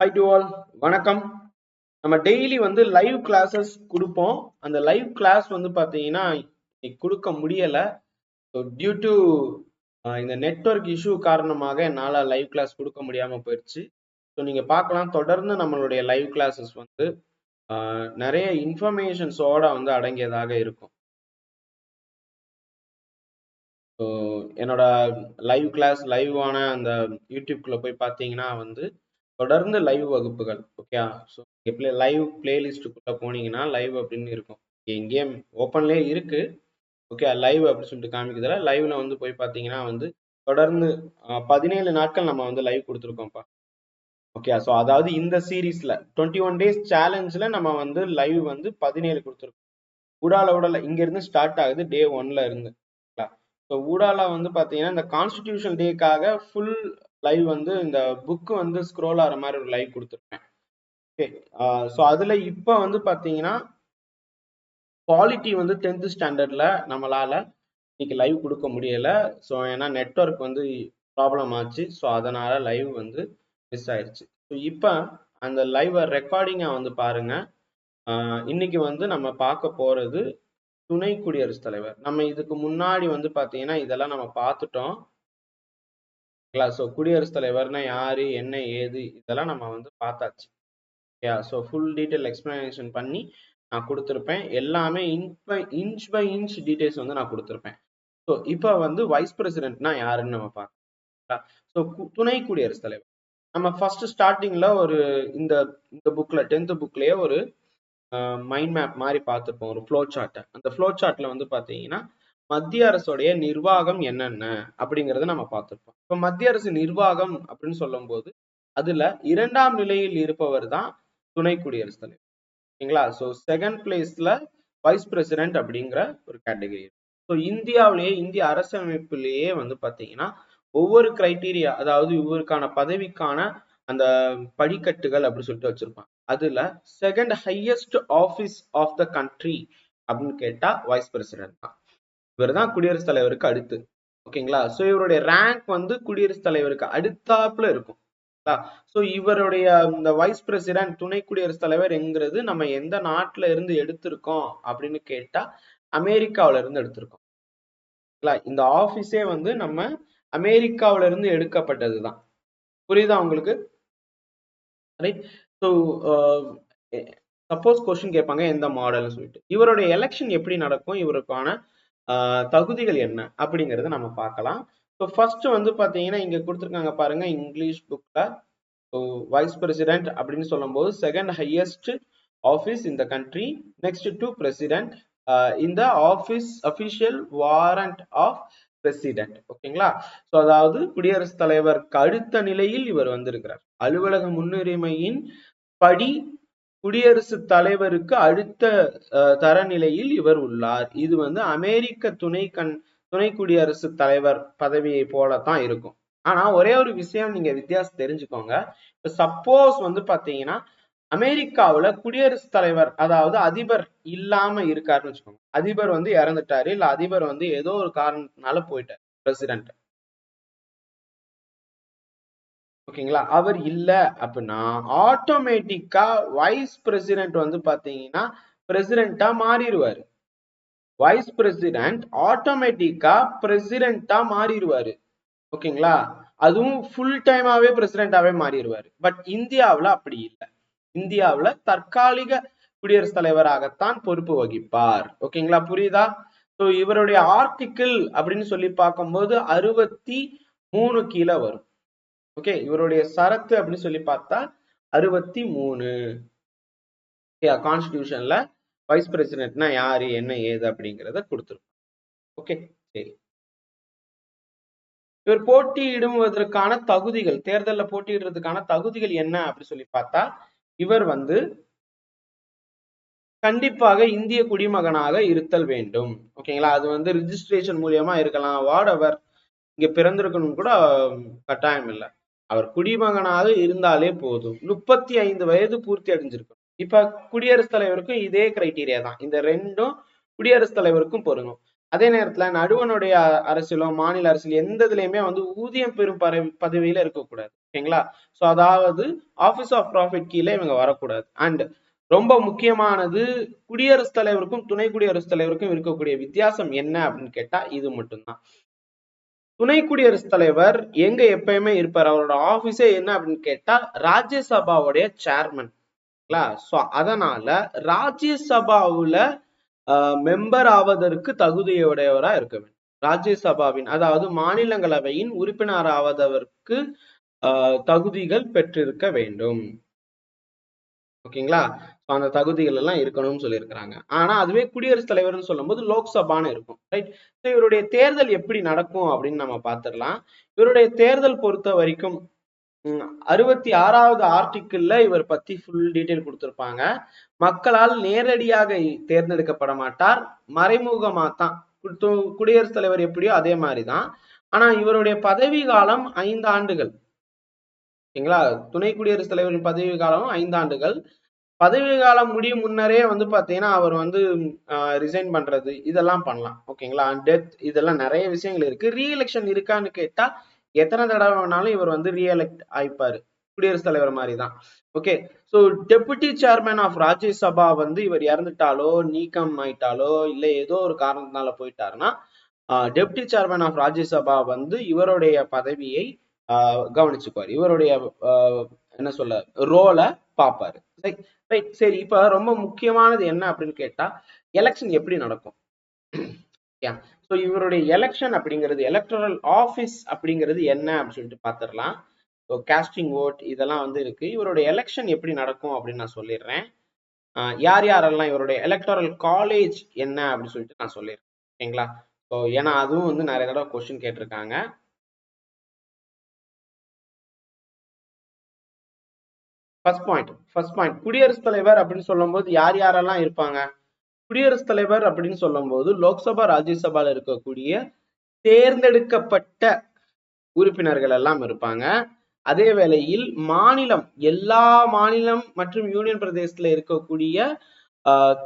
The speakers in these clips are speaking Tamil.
ஹை டு ஆல், வணக்கம். நம்ம டெய்லி வந்து லைவ் கிளாஸஸ் கொடுப்போம். அந்த லைவ் கிளாஸ் வந்து பார்த்தீங்கன்னா கொடுக்க முடியல. ஸோ டியூ டு இந்த நெட்வொர்க் இஷ்யூ காரணமாக என்னால் லைவ் கிளாஸ் கொடுக்க முடியாமல் போயிடுச்சு. ஸோ நீங்கள் பார்க்கலாம், தொடர்ந்து நம்மளுடைய லைவ் கிளாஸஸ் வந்து நிறைய இன்ஃபர்மேஷன்ஸோட வந்து அடங்கியதாக இருக்கும். ஸோ என்னோட லைவ் கிளாஸ் லைவான அந்த யூடியூப்குள்ளே போய் பார்த்தீங்கன்னா வந்து தொடர்ந்து லைவ் வகுப்புகள். ஓகே, ஸோ லைவ் பிளேலிஸ்ட்டுக்குள்ளே போனீங்கன்னா லைவ் அப்படின்னு இருக்கும். கேம் ஓப்பன்லேயே இருக்கு. ஓகே, லைவ் அப்படின்னு சொல்லிட்டு காமிக்கிறதுல லைவ்ல வந்து போய் பார்த்தீங்கன்னா வந்து தொடர்ந்து 17 நாட்கள் நம்ம வந்து லைவ் கொடுத்துருக்கோம்ப்பா. ஓகே, ஸோ அதாவது இந்த சீரீஸ்ல 21 days சேலஞ்சில் நம்ம வந்து லைவ் வந்து 17 கொடுத்துருக்கோம். உடால இங்க இருந்து ஸ்டார்ட் ஆகுது டே 1ல இருந்து. ஸோ ஊடால வந்து பார்த்தீங்கன்னா இந்த கான்ஸ்டிடியூஷன் டேக்காக ஃபுல் லைவ் வந்து இந்த புக்கு வந்து ஸ்க்ரோல் ஆகிற மாதிரி ஒரு லைவ் கொடுத்துருப்பேன். ஓகே, ஸோ அதில் இப்போ வந்து பார்த்தீங்கன்னா குவாலிட்டி வந்து 10th ஸ்டாண்டர்டில் நம்மளால இன்னைக்கு லைவ் கொடுக்க முடியல. ஸோ ஏன்னா நெட்வொர்க் வந்து ப்ராப்ளம் ஆச்சு. ஸோ அதனால லைவ் வந்து மிஸ் ஆயிடுச்சு. ஸோ இப்போ அந்த லைவ் ரெக்கார்டிங்கை வந்து பாருங்க. இன்னைக்கு வந்து நம்ம பார்க்க போறது துணை குடியரசுத் தலைவர். நம்ம இதுக்கு முன்னாடி வந்து பாத்தீங்கன்னா இதெல்லாம் நம்ம பார்த்துட்டோம். ஸோ குடியரசுத் தலைவர்னா யாரு, என்ன ஏது, இதெல்லாம் நம்ம வந்து பார்த்தாச்சு. ஸோ ஃபுல் டீட்டெயில் எக்ஸ்பிளனேஷன் பண்ணி நான் கொடுத்துருப்பேன். எல்லாமே இன்ச் பை இன்ச் டீடைல்ஸ் வந்து நான் கொடுத்துருப்பேன். ஸோ இப்போ வந்து வைஸ் பிரசிடென்ட்னா யாருன்னு நம்ம பார்க்கலாம். ஸோ துணை குடியரசுத் தலைவர் நம்ம ஃபர்ஸ்ட் ஸ்டார்டிங்ல ஒரு இந்த புக்ல 10th புக்லயே ஒரு மைண்ட் மேப் மாதிரி பார்த்துருப்போம், ஒரு ஃப்ளோ சார்ட்டை. அந்த ஃப்ளோ சார்ட்ல வந்து பார்த்தீங்கன்னா மத்திய அரசுடைய நிர்வாகம் என்னென்ன அப்படிங்கிறத நம்ம பார்த்துருப்போம். இப்போ மத்திய அரசு நிர்வாகம் அப்படின்னு சொல்லும் போது அதுல 2ஆம் நிலையில் இருப்பவர் தான் துணை குடியரசுத் தலைவர். ஓகேங்களா? ஸோ செகண்ட் பிளேஸ்ல வைஸ் பிரசிடென்ட் அப்படிங்கிற ஒரு கேட்டகரி. ஸோ இந்தியாவிலேயே இந்திய அரசமைப்பிலேயே வந்து பார்த்தீங்கன்னா ஒவ்வொரு கிரைட்டீரியா, அதாவது இவருக்கான பதவிக்கான அந்த படிக்கட்டுகள் அப்படின்னு சொல்லிட்டு வச்சிருப்பாங்க. அதுல second highest office of the country அப்படின்னு கேட்டா வைஸ் பிரசிடென்ட் தான். இவர் தான் குடியரசுத் தலைவருக்கு அடுத்து. ஓகேங்களா? ஸோ இவருடைய ரேங்க் வந்து குடியரசுத் தலைவருக்கு அடுத்தாப்புல இருக்கும். ஸோ இவருடைய இந்த வைஸ் பிரசிடென்ட் துணை குடியரசுத் தலைவர் என்கிறது நம்ம எந்த நாட்டுல இருந்து எடுத்திருக்கோம் அப்படின்னு கேட்டா அமெரிக்காவில இருந்து எடுத்திருக்கோம். இந்த ஆபீஸே வந்து நம்ம அமெரிக்காவில இருந்து எடுக்கப்பட்டதுதான். புரியுதா உங்களுக்கு? ரைட். ஸோ சப்போஸ் கொஸ்டின் கேட்பாங்க எந்த மாடல்னு சொல்லிட்டு. இவருடைய எலெக்ஷன் எப்படி நடக்கும், இவருக்கான தகுதிகள் என்ன அப்படிங்கறத நம்ம பார்க்கலாம். ஸோ ஃபர்ஸ்ட் வந்து பாத்தீங்கன்னா இங்க கொடுத்துருக்காங்க பாருங்க இங்கிலீஷ் புக்ல. ஸோ வைஸ் பிரசிடென்ட் அப்படின்னு சொல்லும் போது செகண்ட் ஹையஸ்ட் ஆஃபீஸ் இந்த கண்ட்ரி, நெக்ஸ்ட் டு பிரசிடென்ட், இந்த office official warrant of president. ஓகேங்களா? ஸோ அதாவது குடியரசுத் தலைவருக்கு அடுத்த நிலையில் இவர் வந்திருக்கிறார். அலுவலக முன்னுரிமையின் படி குடியரசுத் தலைவருக்கு அடுத்த தரநிலையில் இவர் உள்ளார். இது வந்து அமெரிக்க துணை குடியரசுத் தலைவர் பதவியை போலத்தான் இருக்கும். ஆனா ஒரே ஒரு விஷயம் நீங்க வித்தியாசம் தெரிஞ்சுக்கோங்க. சப்போஸ் வந்து பாத்தீங்கன்னா அமெரிக்காவுல குடியரசுத் தலைவர், அதாவது அதிபர் இல்லாம இருக்காருன்னு வச்சுக்கோங்க. அதிபர் வந்து இறந்துட்டாரு, இல்ல அதிபர் வந்து ஏதோ ஒரு காரணத்தினால போயிட்டார் பிரசிடென்ட். ஓகேங்களா? அவர் இல்ல அப்படின்னா ஆட்டோமேட்டிக்கா வைஸ் பிரசிடென்ட் வந்து பாத்தீங்கன்னா பிரசிடென்டா மாறிடுவாரு. வைஸ் பிரசிடென்ட் ஆட்டோமேட்டிக்கா பிரசிடென்டா மாறிடுவாரு. ஓகேங்களா? அதுவும் ஃபுல் டைமாவே பிரசிடென்டாவே மாறிடுவாரு. பட் இந்தியாவுல அப்படி இல்லை. இந்தியாவுல தற்காலிக குடியரசுத் தலைவராகத்தான் பொறுப்பு வகிப்பார். ஓகேங்களா? புரியுதா? ஸோ இவருடைய ஆர்டிக்கிள் அப்படின்னு சொல்லி பார்க்கும்போது 63 கீழே வரும். ஓகே, இவருடைய சரத்து அப்படின்னு சொல்லி பார்த்தா 63. கான்ஸ்டிடியூஷன்ல வைஸ் பிரசிடென்ட்னா யாரு, என்ன ஏது அப்படிங்கிறத கொடுத்துருக்கோம். ஓகே, சரி. இவர் போட்டியிடுவதற்கான தகுதிகள், தேர்தலில் போட்டியிடுறதுக்கான தகுதிகள் என்ன அப்படி சொல்லி பார்த்தா இவர் வந்து கண்டிப்பாக இந்திய குடிமகனாக இருத்தல் வேண்டும். ஓகேங்களா? அது வந்து ரிஜிஸ்ட்ரேஷன் மூலியமா இருக்கலாம், வாடவர் இங்க பிறந்திருக்கணும் கூட கட்டாயம் இல்லை. அவர் குடிமகனாக இருந்தாலே போதும். 35 வயது பூர்த்தி அடைஞ்சிருக்கும். இப்ப குடியரசுத் தலைவருக்கும் இதே கிரைட்டீரியா தான். இந்த ரெண்டும் குடியரசுத் தலைவருக்கும் பொருந்தும். அதே நேரத்துல நடுவனுடைய அரசியலோ மாநில அரசியல் எந்த இதுலயுமே வந்து ஊதியம் பெறும் பதவியில இருக்கக்கூடாது. ஓகேங்களா. ஸோ அதாவது ஆஃபீஸ் ஆஃப் ப்ராஃபிட் கீழே இவங்க வரக்கூடாது. அண்ட் ரொம்ப முக்கியமானது, குடியரசுத் தலைவருக்கும் துணை குடியரசுத் தலைவருக்கும் இருக்கக்கூடிய வித்தியாசம் என்ன அப்படின்னு கேட்டா இது மட்டும்தான். துணை குடியரசுத் தலைவர் எங்க எப்பயுமே இருப்பார், அவரோட ஆபீஸே என்ன அப்படின்னு கேட்டா ராஜ்யசபாவுடைய சேர்மன். சோ அதனால ராஜ்யசபாவுல மெம்பர் ஆவதற்கு தகுதியுடையவரா இருக்க வேண்டும். ராஜ்யசபாவின் அதாவது மாநிலங்களவையின் உறுப்பினர் ஆவதற்கு தகுதிகள் பெற்றிருக்க வேண்டும். ஓகேங்களா. அந்த தகுதிகள் எல்லாம் இருக்கணும்னு சொல்லியிருக்கிறாங்க. ஆனா அதுவே குடியரசுத் தலைவர்னு சொல்லும் போது லோக்சபான்னு இருக்கும். ரைட். இவருடைய தேர்தல் எப்படி நடக்கும் அப்படின்னு நம்ம பார்த்துடலாம். இவருடைய தேர்தல் பொறுத்த வரைக்கும் 66வது ஆர்டிக்கிள்ல இவர் பத்தி ஃபுல் டீடைல் கொடுத்திருப்பாங்க. மக்களால் நேரடியாக தேர்ந்தெடுக்கப்பட மாட்டார், மறைமுகமா தான். குடியரசுத் தலைவர் எப்படியோ அதே மாதிரிதான். ஆனா இவருடைய பதவி காலம் 5 ஆண்டுகள். ஓகேங்களா. துணை குடியரசுத் தலைவரின் பதவி காலம் 5 ஆண்டுகள். பதவி காலம் முடியும் முன்னரே வந்து பாத்தீங்கன்னா அவர் வந்து ரிசைன் பண்றது இதெல்லாம் பண்ணலாம். ஓகேங்களா. டெத் இதெல்லாம் நிறைய விஷயங்கள் இருக்கு. ரீஎலெக்ஷன் இருக்கான்னு கேட்டா எத்தனை தடவை வேணாலும் இவர் வந்து ரீஎலெக்ட் ஆயிப்பாரு, குடியரசுத் தலைவர் மாதிரி தான். Okay. So deputy chairman of Rajya Sabha வந்து இவர் இறந்துட்டாலோ நீக்கம் ஆயிட்டாலோ இல்ல ஏதோ ஒரு காரணத்தினால போயிட்டாருன்னா டெபுட்டி சேர்மன் ஆஃப் ராஜ்யசபா வந்து இவருடைய பதவியை கவனிச்சுக்குவார், இவருடைய என்ன சொல்ல ரோலை பார்ப்பாரு. ரைட். சரி, இப்ப ரொம்ப முக்கியமானது என்ன அப்படின்னு கேட்டா எலெக்ஷன் எப்படி நடக்கும். ஸோ இவருடைய எலெக்ஷன் அப்படிங்கிறது, எலக்டரல் ஆஃபீஸ் அப்படிங்கிறது என்ன அப்படின்னு சொல்லிட்டு பார்த்துடலாம். ஸோ காஸ்டிங் ஓட் இதெல்லாம் வந்து இருக்கு. இவருடைய எலெக்ஷன் எப்படி நடக்கும் அப்படின்னு நான் சொல்லிடுறேன். யார் யாரெல்லாம் இவருடைய எலக்டரல் காலேஜ் என்ன அப்படின்னு சொல்லிட்டு நான் சொல்லிடுறேன். ஓகேங்களா. ஸோ ஏன்னா அதுவும் வந்து நிறைய தடவை கொஸ்டின் கேட்டிருக்காங்க. ஃபர்ஸ்ட் பாயிண்ட் குடியரசுத் தலைவர் அப்படின்னு சொல்லும் போது யார் யாரெல்லாம் இருப்பாங்க. குடியரசுத் தலைவர் அப்படின்னு சொல்லும் போது லோக்சபா ராஜ்யசபால இருக்கக்கூடிய தேர்ந்தெடுக்கப்பட்ட உறுப்பினர்கள் எல்லாம் இருப்பாங்க. அதே வேளையில் மாநிலம், எல்லா மாநிலம் மற்றும் யூனியன் பிரதேசத்துல இருக்கக்கூடிய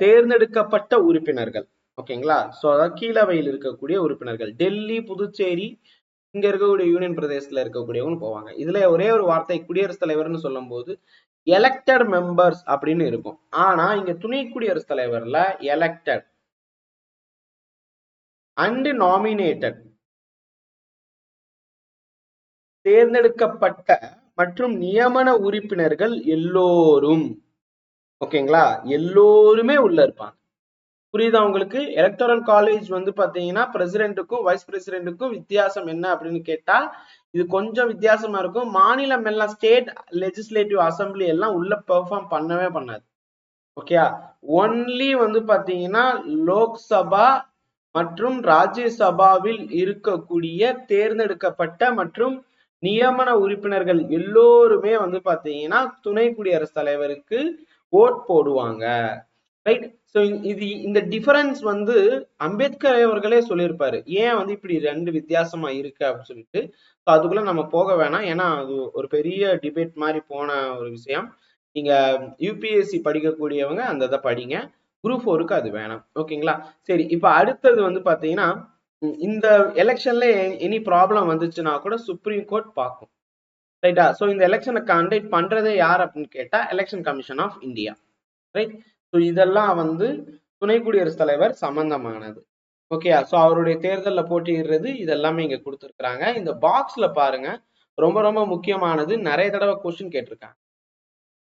தேர்ந்தெடுக்கப்பட்ட உறுப்பினர்கள். ஓகேங்களா. சோ அதாவது கீழவையில் இருக்கக்கூடிய உறுப்பினர்கள், டெல்லி, புதுச்சேரி இங்க இருக்கக்கூடிய யூனியன் பிரதேசத்துல இருக்கக்கூடியவங்க போவாங்க. இதுல ஒரே ஒரு வார்த்தை குடியரசுத் தலைவர்னு சொல்லும் போது எலெக்டட் மெம்பர்ஸ் அப்படின்னு இருக்கும். ஆனா இங்க துணை குடியரசுத் தலைவர்ல எலெக்டட் அண்ட் நாமினேட்டட், தேர்ந்தெடுக்கப்பட்ட மற்றும் நியமன உறுப்பினர்கள் எல்லோரும். ஓகேங்களா. எல்லோருமே உள்ள இருப்பாங்க. புரியுதா உங்களுக்கு. எலக்டோரல் காலேஜ் வந்து பாத்தீங்கன்னா பிரசிடென்ட்டுக்கும் வைஸ் பிரசிடென்ட்டுக்கும் வித்தியாசம் என்ன அப்படின்னு கேட்டா இது கொஞ்சம் வித்தியாசமா இருக்கும். மாநிலம் எல்லாம் ஸ்டேட் லெஜிஸ்லேட்டிவ் அசம்பிளி எல்லாம் உள்ள பெர்ஃபார்ம் பண்ணவே பண்ணாது. ஓகே. ஒன்லி வந்து பாத்தீங்கன்னா லோக்சபா மற்றும் ராஜ்யசபாவில் இருக்கக்கூடிய தேர்ந்தெடுக்கப்பட்ட மற்றும் நியமன உறுப்பினர்கள் எல்லோருமே வந்து பாத்தீங்கன்னா துணை குடியரசுத் தலைவருக்கு ஓட் போடுவாங்க. ரைட். ஸோ இது இந்த டிஃபரன்ஸ் வந்து அம்பேத்கர் அவர்களே சொல்லியிருப்பாரு, ஏன் வந்து இப்படி ரெண்டு வித்தியாசமா இருக்கு அப்படின்னு சொல்லிட்டு. அதுக்குள்ள நம்ம போக வேணாம், ஏன்னா அது ஒரு பெரிய டிபேட் மாதிரி போன ஒரு விஷயம். நீங்க யூபிஎஸ்சி படிக்கக்கூடியவங்க அந்த இதை படிங்க, குரூப் 4க்கு அது வேணாம். ஓகேங்களா. சரி, இப்ப அடுத்தது வந்து பாத்தீங்கன்னா இந்த எலெக்ஷன்ல எனி ப்ராப்ளம் வந்துச்சுன்னா கூட சுப்ரீம் கோர்ட் பார்க்கும். ரைட்டா. ஸோ இந்த எலெக்ஷனை கண்டக்ட் பண்றதே யார் அப்படின்னு கேட்டா election commission of India. Right. So இதெல்லாம் வந்து துணை குடியரசுத் தலைவர் சம்பந்தமானது. ஓகே. ஸோ அவருடைய தேர்தலில் போட்டியிடுறது இதெல்லாமே இங்க கொடுத்துருக்காங்க. இந்த பாக்ஸ்ல பாருங்க, ரொம்ப ரொம்ப முக்கியமானது, நிறைய தடவை கொஸ்டின் கேட்டிருக்காங்க.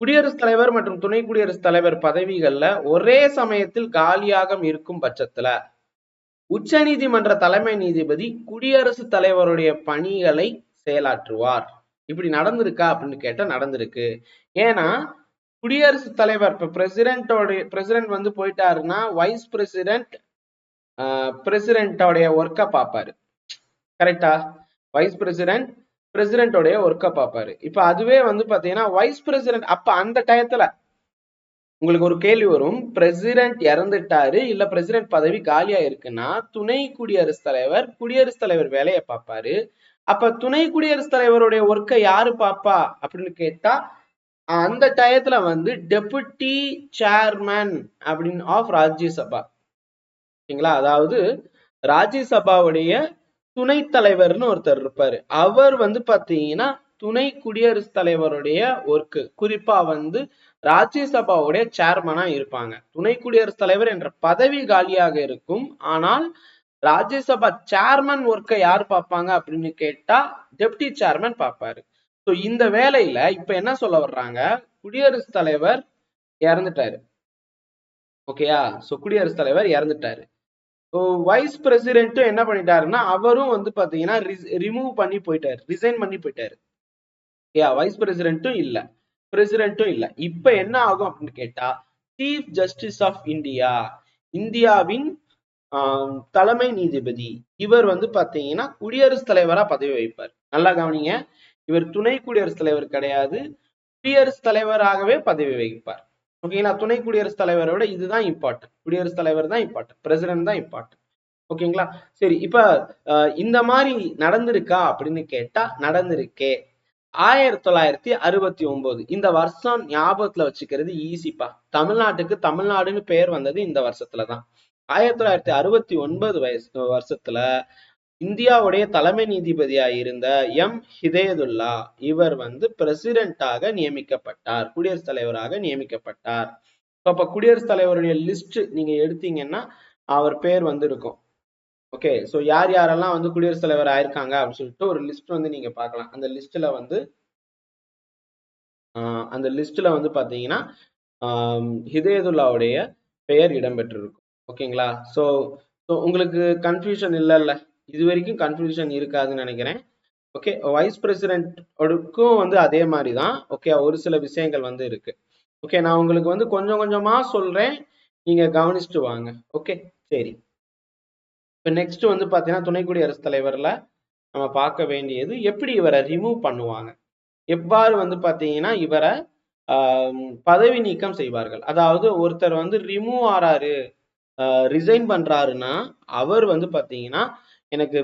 குடியரசுத் தலைவர் மற்றும் துணை குடியரசுத் தலைவர் பதவிகள்ல ஒரே சமயத்தில் காலியாக இருக்கும் பட்சத்துல உச்ச நீதிமன்ற தலைமை நீதிபதி குடியரசுத் தலைவருடைய பணிகளை செயலாற்றுவார். இப்படி நடந்திருக்கா அப்படின்னு கேட்டா நடந்திருக்கு. ஏன்னா குடியரசுத் தலைவர் இப்ப பிரசிடென்ட் வந்து போயிட்டாருன்னா வைஸ் பிரசிடென்ட் பிரசிடென்டோடைய ஒர்க்கை பார்ப்பாரு. கரெக்டா. வைஸ் பிரசிடென்ட் பிரசிடென்டோடைய ஒர்க்கை பார்ப்பாரு. இப்ப அதுவே வந்து பாத்தீங்கன்னா வைஸ் பிரசிடென்ட் அப்ப அந்த டயத்துல உங்களுக்கு ஒரு கேள்வி வரும், பிரசிடென்ட் இறந்துட்டாரு இல்ல பிரசிடென்ட் பதவி காலியா இருக்குன்னா துணை குடியரசுத் தலைவர் வேலையை பார்ப்பாரு. அப்ப துணை குடியரசுத் தலைவருடைய ஒர்க்கை யாரு பாப்பா அப்படின்னு கேட்டா அந்த டயத்துல வந்து டெபுட்டி சேர்மன் அப்படின்னு ஆஃப் ராஜ்யசபா. ஓகேங்களா. அதாவது ராஜ்யசபாவுடைய துணைத் தலைவர்னு ஒருத்தர் இருப்பாரு. அவர் வந்து பாத்தீங்கன்னா துணை குடியரசுத் தலைவருடைய ஒர்க்கு. குறிப்பா வந்து ராஜ்யசபாவுடைய சேர்மனா இருப்பாங்க. துணை குடியரசுத் தலைவர் என்ற பதவி காலியாக இருக்கும். ஆனால் ராஜ்யசபா சேர்மன் ஒர்க்கை யார் பார்ப்பாங்க அப்படின்னு கேட்டா டெப்டி சேர்மன் பார்ப்பாரு. ஸோ இந்த வேலையில இப்ப என்ன சொல்ல வர்றாங்க, குடியரசுத் தலைவர் இறந்துட்டாரு. ஓகேயா? ஸோ குடியரசுத் தலைவர் இறந்துட்டாரு. வைஸ் பிரசிடென்ட்டும் என்ன பண்ணிட்டாருன்னா அவரும் வந்து பாத்தீங்கன்னா ரிமூவ் பண்ணி போயிட்டாரு, ரிசைன் பண்ணி போயிட்டாரு. வைஸ் பிரசிடென்ட்டும் இல்ல, பிரசிடென்ட்டும் இல்ல. இப்ப என்ன ஆகும் அப்படின்னு கேட்டா சீஃப் ஜஸ்டிஸ் ஆஃப் இந்தியா, இந்தியாவின் தலைமை நீதிபதி, இவர் வந்து பாத்தீங்கன்னா குடியரசுத் தலைவரா பதவி வகிப்பார். நல்லா கவனிங்க, இவர் துணை குடியரசுத் தலைவர் கிடையாது, குடியரசுத் தலைவராகவே பதவி வகிப்பார். ஓகேங்களா? துணை குடியரசுத் தலைவரை விட இதுதான் இம்பார்ட்டன்ட், குடியரசுத் தலைவர் தான் இம்பார்ட்டன்ட், பிரசிடென்ட் தான் இம்பார்ட்டன்ட். ஓகேங்களா? சரி, இப்ப இந்த மாதிரி நடந்திருக்கா அப்படின்னு கேட்டா நடந்திருக்கே. 1969 இந்த வருஷம் ஞாபகத்துல வச்சுக்கிறது ஈஸிப்பா. தமிழ்நாட்டுக்கு தமிழ்நாடுன்னு பெயர் வந்தது இந்த வருஷத்துலதான். 1969 வருஷத்துல இந்தியாவுடைய தலைமை நீதிபதியா இருந்த எம் ஹிதயதுல்லா இவர் வந்து பிரசிடென்டாக நியமிக்கப்பட்டார், குடியரசுத் தலைவராக நியமிக்கப்பட்டார். அப்ப குடியரசுத் தலைவருடைய லிஸ்ட் நீங்க எடுத்தீங்கன்னா அவர் பேர் வந்து இருக்கும். ஓகே, ஸோ யார் யாரெல்லாம் வந்து குடியரசுத் தலைவர் ஆயிருக்காங்க அப்படின்னு சொல்லிட்டு ஒரு லிஸ்ட் வந்து நீங்க பார்க்கலாம். அந்த லிஸ்ட்ல வந்து பாத்தீங்கன்னா ஹிதயதுல்லாவுடைய பெயர் இடம்பெற்றிருக்கும். ஓகேங்களா? ஸோ உங்களுக்கு கன்ஃபியூஷன் இல்லைல்ல, இது வரைக்கும் கன்ஃபியூஷன் இருக்காதுன்னு நினைக்கிறேன். ஓகே, வைஸ் பிரசிடென்ட்க்கும் வந்து அதே மாதிரி தான். ஓகே, ஒரு சில விஷயங்கள் வந்து இருக்கு. ஓகே, நான் உங்களுக்கு வந்து கொஞ்சம் கொஞ்சமா சொல்றேன், நீங்க கவனிச்சுட்டு வாங்க. ஓகே, சரி. இப்போ நெக்ஸ்ட் வந்து பாத்தீங்கன்னா துணை குடியரசுத் தலைவர்ல நம்ம பார்க்க வேண்டியது எப்படி இவரை ரிமூவ் பண்ணுவாங்க, எவ்வாறு வந்து பாத்தீங்கன்னா இவரை பதவி நீக்கம் செய்வார்கள். அதாவது ஒருத்தர் வந்து ரிமூவ் ஆறாரு, ரிசைன் பண்றாருன்னா அவர் வந்து பாத்தீங்கன்னா எனக்கு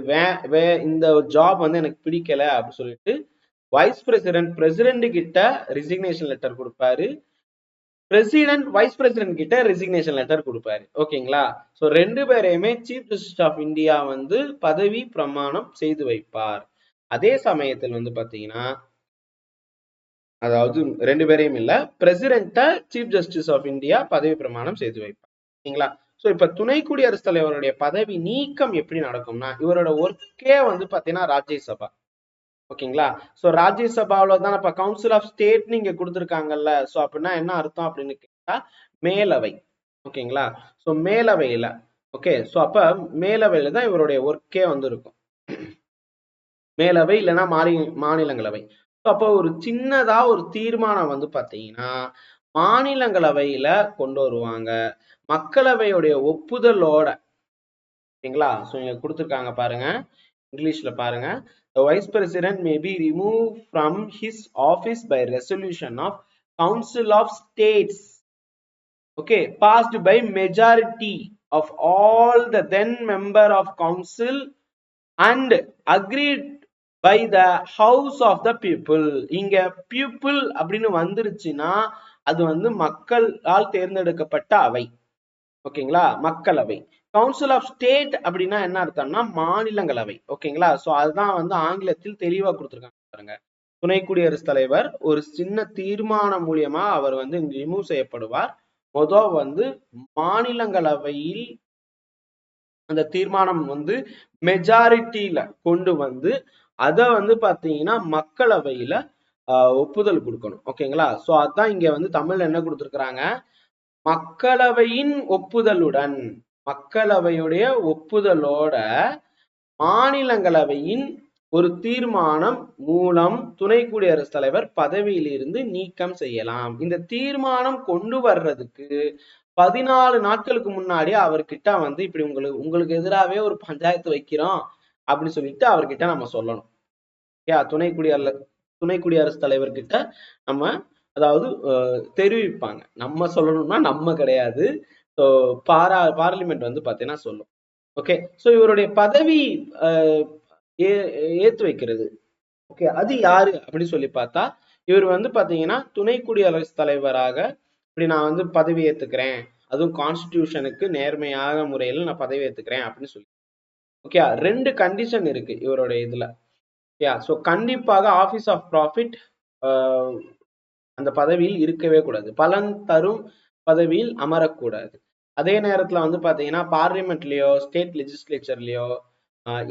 இந்த ஜாப் வந்து எனக்கு பிடிக்கல அப்படின்னு சொல்லிட்டு வைஸ் பிரசிடென்ட் கிட்ட ரிசிக்னேஷன் லெட்டர் கொடுப்பாரு, பிரசிடென்ட் வைஸ் பிரசிடென்ட் கிட்ட ரெசிக்னேஷன் லெட்டர் கொடுப்பாரு. ஓகேங்களா? ஸோ ரெண்டு பேரையுமே சீஃப் ஜஸ்டிஸ் ஆஃப் இந்தியா வந்து பதவி பிரமாணம் செய்து வைப்பார். அதே சமயத்தில் வந்து பாத்தீங்கன்னா அதாவது ரெண்டு பேரையும் இல்ல, பிரசிடென்ட்டை சீஃப் ஜஸ்டிஸ் ஆஃப் இந்தியா பதவி பிரமாணம் செய்து வைப்பார். ஓகேங்களா? ஸோ இப்ப துணை குடியரசுத் தலைவருடைய பதவி நீக்கம் எப்படி நடக்கும்னா இவரோட ஒர்க்கே வந்து பாத்தீங்கன்னா ராஜ்யசபா. ஓகேங்களா? ஸோ ராஜ்யசபாவில தான் இப்ப கவுன்சில் ஆஃப் ஸ்டேட் நீங்க கொடுத்துருக்காங்கல்ல, ஸோ அப்படின்னா என்ன அர்த்தம் அப்படின்னு கேட்டா மேலவை. ஓகேங்களா? ஸோ மேலவையில, ஓகே, ஸோ அப்ப மேலவையில தான் இவருடைய ஒர்க்கே வந்து இருக்கும். மேலவை இல்லைன்னா மாநிலங்களவை. அப்போ ஒரு சின்னதா ஒரு தீர்மானம் வந்து பாத்தீங்கன்னா மாநிலங்களவையில கொண்டு வருவாங்க, மக்களவையுடைய ஒப்புதலோட. ஓகேங்களா? ஸோ இங்க கொடுத்துருக்காங்க பாருங்க, இங்கிலீஷ்ல பாருங்க. The vice president may be removed from his office by resolution of Council of States, okay, passed by majority of all the then member of council and agreed by the house of the people. இங்க people அப்படின்னு வந்துருச்சுன்னா அது வந்து மக்களால் தேர்ந்தெடுக்கப்பட்ட அவை. ஓகேங்களா? மக்களவை. கவுன்சில் ஆஃப் ஸ்டேட் அப்படின்னா என்ன அர்த்தம்னா மாநிலங்களவை. ஓகேங்களா? சோ அதுதான் வந்து ஆங்கிலத்தில் தெளிவா கொடுத்துருக்காங்க பாருங்க. துணை குடியரசுத் தலைவர் ஒரு சின்ன தீர்மானம் மூலியமா அவர் வந்து ரிமூவ் செய்யப்படுவார். வந்து மாநிலங்களவையில் அந்த தீர்மானம் வந்து மெஜாரிட்டியில கொண்டு வந்து அத வந்து பாத்தீங்கன்னா மக்களவையில ஒப்புதல் கொடுக்கணும். ஓகேங்களா? சோ அதான் இங்க வந்து தமிழ்ல என்ன கொடுத்திருக்கிறாங்க, மக்களவையின் ஒப்புதலுடன், மக்களவையுடைய ஒப்புதலோட மாநிலங்களவையின் ஒரு தீர்மானம் மூலம் துணை குடியரசுத் தலைவர் பதவியிலிருந்து நீக்கம் செய்யலாம். இந்த தீர்மானம் கொண்டு வர்றதுக்கு 14 நாட்களுக்கு முன்னாடி அவர்கிட்ட வந்து இப்படி உங்களுக்கு எதிராகவே ஒரு பஞ்சாயத்து வைக்கிறோம் அப்படின்னு சொல்லிட்டு அவர்கிட்ட நம்ம சொல்லணும். துணை குடியரசுத் தலைவர்கிட்ட நம்ம அதாவது தெரிவிப்பாங்க. நம்ம சொல்லணும்னா நம்ம கிடையாது, பார்லிமெண்ட் வந்து பாத்தீங்கன்னா சொல்லும். ஓகே, சோ இவருடைய பதவி ஏத்து வைக்கிறது, ஓகே, அது யாரு அப்படின்னு சொல்லி பார்த்தா இவர் வந்து பாத்தீங்கன்னா துணை குடியரசுத் தலைவராக இப்படி நான் வந்து பதவி ஏத்துக்கிறேன், அதுவும் கான்ஸ்டிடியூஷனுக்கு நேர்மையாக முறையில் நான் பதவி ஏத்துக்கிறேன் அப்படின்னு சொல்லி. ஓகே, ரெண்டு கண்டிஷன் இருக்கு இவருடைய இதுல. ஸோ கண்டிப்பாக ஆஃபீஸ் ஆஃப் ப்ராஃபிட் அந்த பதவியில் இருக்கவே கூடாது, பலன் தரும் பதவியில் அமரக்கூடாது. அதே நேரத்துல வந்து பாத்தீங்கன்னா பார்லிமெண்ட்லயோ ஸ்டேட் லெஜிஸ்லேச்சர்லயோ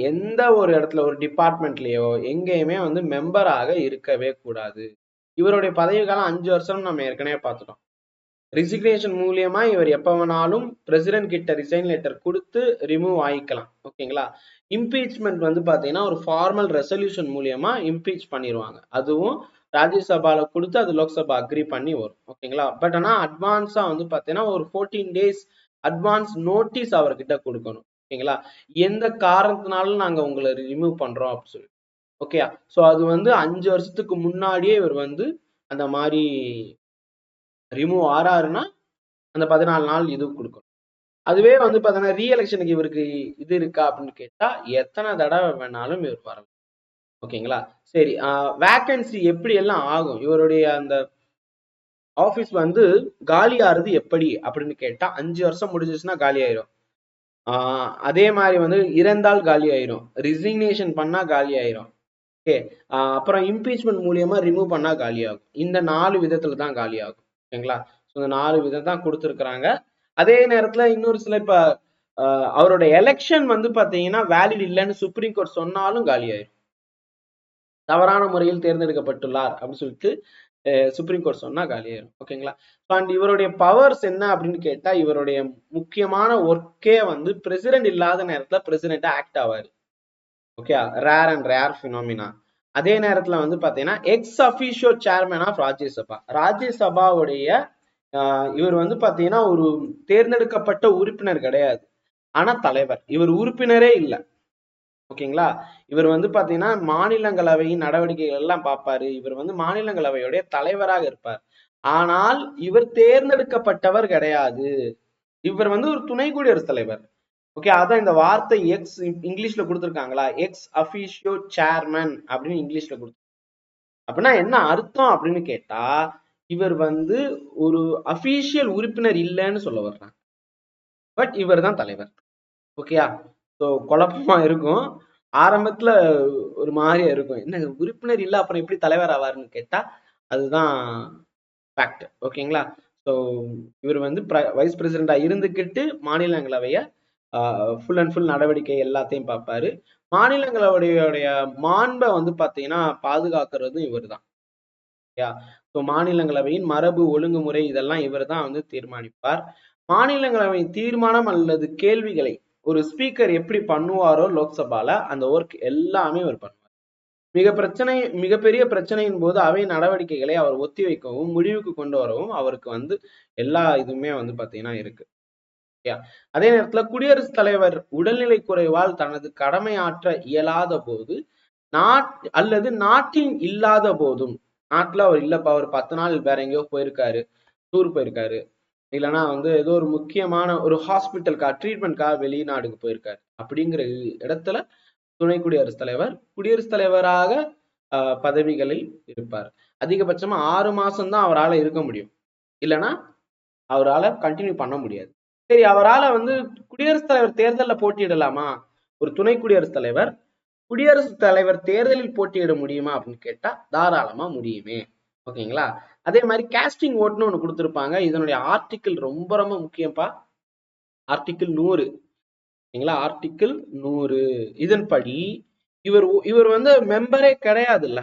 எந்த ஒரு இடத்துல ஒரு டிபார்ட்மெண்ட்லயோ எங்கேயுமே வந்து மெம்பராக இருக்கவே கூடாது. இவருடைய பதவி காலம் 5 வருஷம் நம்ம ஏற்கனவே பார்த்துட்டோம். ரிசிக்னேஷன் மூலியமா இவர் எப்ப வேணாலும் பிரசிடென்ட் கிட்ட ரிசைன் லெட்டர் கொடுத்து ரிமூவ் ஆயிக்கலாம். ஓகேங்களா. இம்பீச்மெண்ட் வந்து பாத்தீங்கன்னா ஒரு ஃபார்மல் ரெசல்யூஷன் மூலியமா இம்பீச் பண்ணிடுவாங்க. அதுவும் ராஜ்யசபால கொடுத்து அது லோக்சபா அக்ரி பண்ணி வரும். ஓகேங்களா. பட் ஆனா அட்வான்ஸா வந்து பாத்தீங்கன்னா ஒரு 14 days அட்வான்ஸ் நோட்டீஸ் அவர்கிட்ட கொடுக்கணும். ஓகேங்களா. எந்த காரணத்தினாலும் நாங்க உங்களை ரிமூவ் பண்றோம் அப்படின்னு சொல்லி. ஓகே. ஸோ அது வந்து 5 வருஷத்துக்கு முன்னாடியே இவர் வந்து அந்த மாதிரி ரிமூவ் ஆறாருன்னா அந்த 14 நாள் இது கொடுக்கணும். அதுவே வந்து பாத்தீங்கன்னா ரீஎலெக்ஷனுக்கு இவருக்கு இது இருக்கா அப்படின்னு கேட்டா எத்தனை தடவை வேணாலும் இவர் வரலாம். ஓகேங்களா. சரி, வேகன்சி எப்படி எல்லாம் ஆகும், இவருடைய அந்த ஆபீஸ் வந்து காலி ஆறுது எப்படி அப்படின்னு கேட்டா 5 வருஷம் முடிஞ்சிச்சுன்னா காலி ஆயிரும். அதே மாதிரி வந்து இறந்தால் காலி ஆயிரும், ரிசிக்னேஷன் பண்ணா காலி ஆயிரும். ஓகே. அப்புறம் இம்பீச்மெண்ட் மூலியமா ரிமூவ் பண்ணா காலி ஆகும். இந்த 4 விதத்துல தான் காலி ஆகும். ஓகேங்களா. இந்த 4 விதம் தான் கொடுத்துருக்குறாங்க. அதே நேரத்துல இன்னொரு சில இப்ப அவரோட எலெக்ஷன் வந்து பாத்தீங்கன்னா வேலிட் இல்லைன்னு சுப்ரீம் கோர்ட் சொன்னாலும் காலி ஆயிரும். தவறான முறையில் தேர்ந்தெடுக்கப்பட்டுள்ளார் அப்படின்னு சொல்லிட்டு சுப்ரீம் கோர்ட் சொன்னா காலியாயிரும். ஓகேங்களா. அண்ட் இவருடைய பவர்ஸ் என்ன அப்படின்னு கேட்டா இவருடைய முக்கியமான ஒர்க்கே வந்து பிரசிடென்ட் இல்லாத நேரத்துல பிரசிடென்ட் ஆக்ட் ஆவாரு. ஓகே. Rare phenomena. அதே நேரத்துல வந்து பாத்தீங்கன்னா ex officio chairman of Rajya Sabha, ராஜ்யசபாவுடைய இவர் வந்து பாத்தீங்கன்னா ஒரு தேர்ந்தெடுக்கப்பட்ட உறுப்பினர் கிடையாது, ஆனா தலைவர். இவர் உறுப்பினரே இல்லை. ஓகேங்களா. இவர் வந்து பாத்தீங்கன்னா மாநிலங்களவையின் நடவடிக்கைகள் எல்லாம் பார்ப்பாரு. இவர் வந்து மாநிலங்களவையுடைய தலைவராக இருப்பார். ஆனால் இவர் தேர்ந்தெடுக்கப்பட்டவர் கிடையாது. இவர் வந்து ஒரு துணை குடியரசுத் தலைவர். ஓகே. அதான் இந்த வார்த்தை எக்ஸ் இங்கிலீஷ்ல கொடுத்துருக்காங்களா, எக்ஸ் அபிஷியோ சேர்மன் அப்படின்னு இங்கிலீஷ்ல கொடுத்து. அப்படின்னா என்ன அர்த்தம் அப்படின்னு கேட்டா இவர் வந்து ஒரு அபிஷியல் உறுப்பினர் இல்லைன்னு சொல்ல வர்றாங்க. பட் இவர் தான் தலைவர். ஓகேயா. ஸோ குழப்பமா இருக்கும். ஆரம்பத்துல ஒரு மாதிரியா இருக்கும், என்ன உறுப்பினர் இல்ல அப்புறம் எப்படி தலைவர் ஆவார்னு கேட்டா அதுதான் ஃபேக்ட். ஓகேங்களா. ஸோ இவர் வந்து வைஸ் பிரசிடண்டா இருந்துக்கிட்டு மாநிலங்களவைய ஃபுல் அண்ட் ஃபுல் நடவடிக்கை எல்லாத்தையும் பார்ப்பாரு. மாநிலங்களவையுடைய மாண்பை வந்து பாத்தீங்கன்னா பாதுகாக்கிறது இவர் தான். ஸோ மாநிலங்களவையின் மரபு ஒழுங்குமுறை இதெல்லாம் இவர் தான் வந்து தீர்மானிப்பார். மாநிலங்களவையின் தீர்மானம் அல்லது கேள்விகளை ஒரு ஸ்பீக்கர் எப்படி பண்ணுவாரோ லோக்சபால அந்த ஒர்க் எல்லாமே அவர் பண்ணுவார். மிகப்பெரிய பிரச்சனையின் போது அவை நடவடிக்கைகளை அவர் ஒத்தி வைக்கவும் முடிவுக்கு கொண்டு வரவும் அவருக்கு வந்து எல்லா இதுவுமே வந்து பாத்தீங்கன்னா இருக்கு. அதே நேரத்துல குடியரசுத் தலைவர் உடல்நிலை குறைவால் தனது கடமை ஆற்ற இயலாத போது அல்லது நாட்டில் இல்லாத போதும், நாட்டுல அவர் இல்லப்பா அவர் 10 நாள் வேற எங்கேயோ போயிருக்காரு, டூர் போயிருக்காரு, இல்லைன்னா வந்து ஏதோ ஒரு முக்கியமான ஒரு ஹாஸ்பிட்டலுக்காக ட்ரீட்மெண்ட்காக வெளிநாடுக்கு போயிருக்காரு, அப்படிங்கிற இடத்துல துணை குடியரசுத் தலைவராக பதவிகளில் இருப்பார். அதிகபட்சமா 6 மாசம் தான் அவரால் இருக்க முடியும், இல்லைன்னா அவரால் கண்டினியூ பண்ண முடியாது. சரி, அவரால் வந்து குடியரசுத் தலைவர் தேர்தலில் போட்டியிடலாமா? ஒரு துணை குடியரசுத் தலைவர் தேர்தலில் போட்டியிட முடியுமா அப்படின்னு கேட்டா தாராளமா முடியுமே. ஓகேங்களா. அதே மாதிரி காஸ்டிங் ஓட்னு ஒண்ணு கொடுத்திருப்பாங்க. இதனுடைய ஆர்டிக்கிள் ரொம்ப ரொம்ப முக்கியம்ப்பா. ஆர்டிக்கிள் 100. ஆர்டிக்கிள் 100 இதன்படி இவர் வந்து மெம்பரே கிடையாது இல்ல,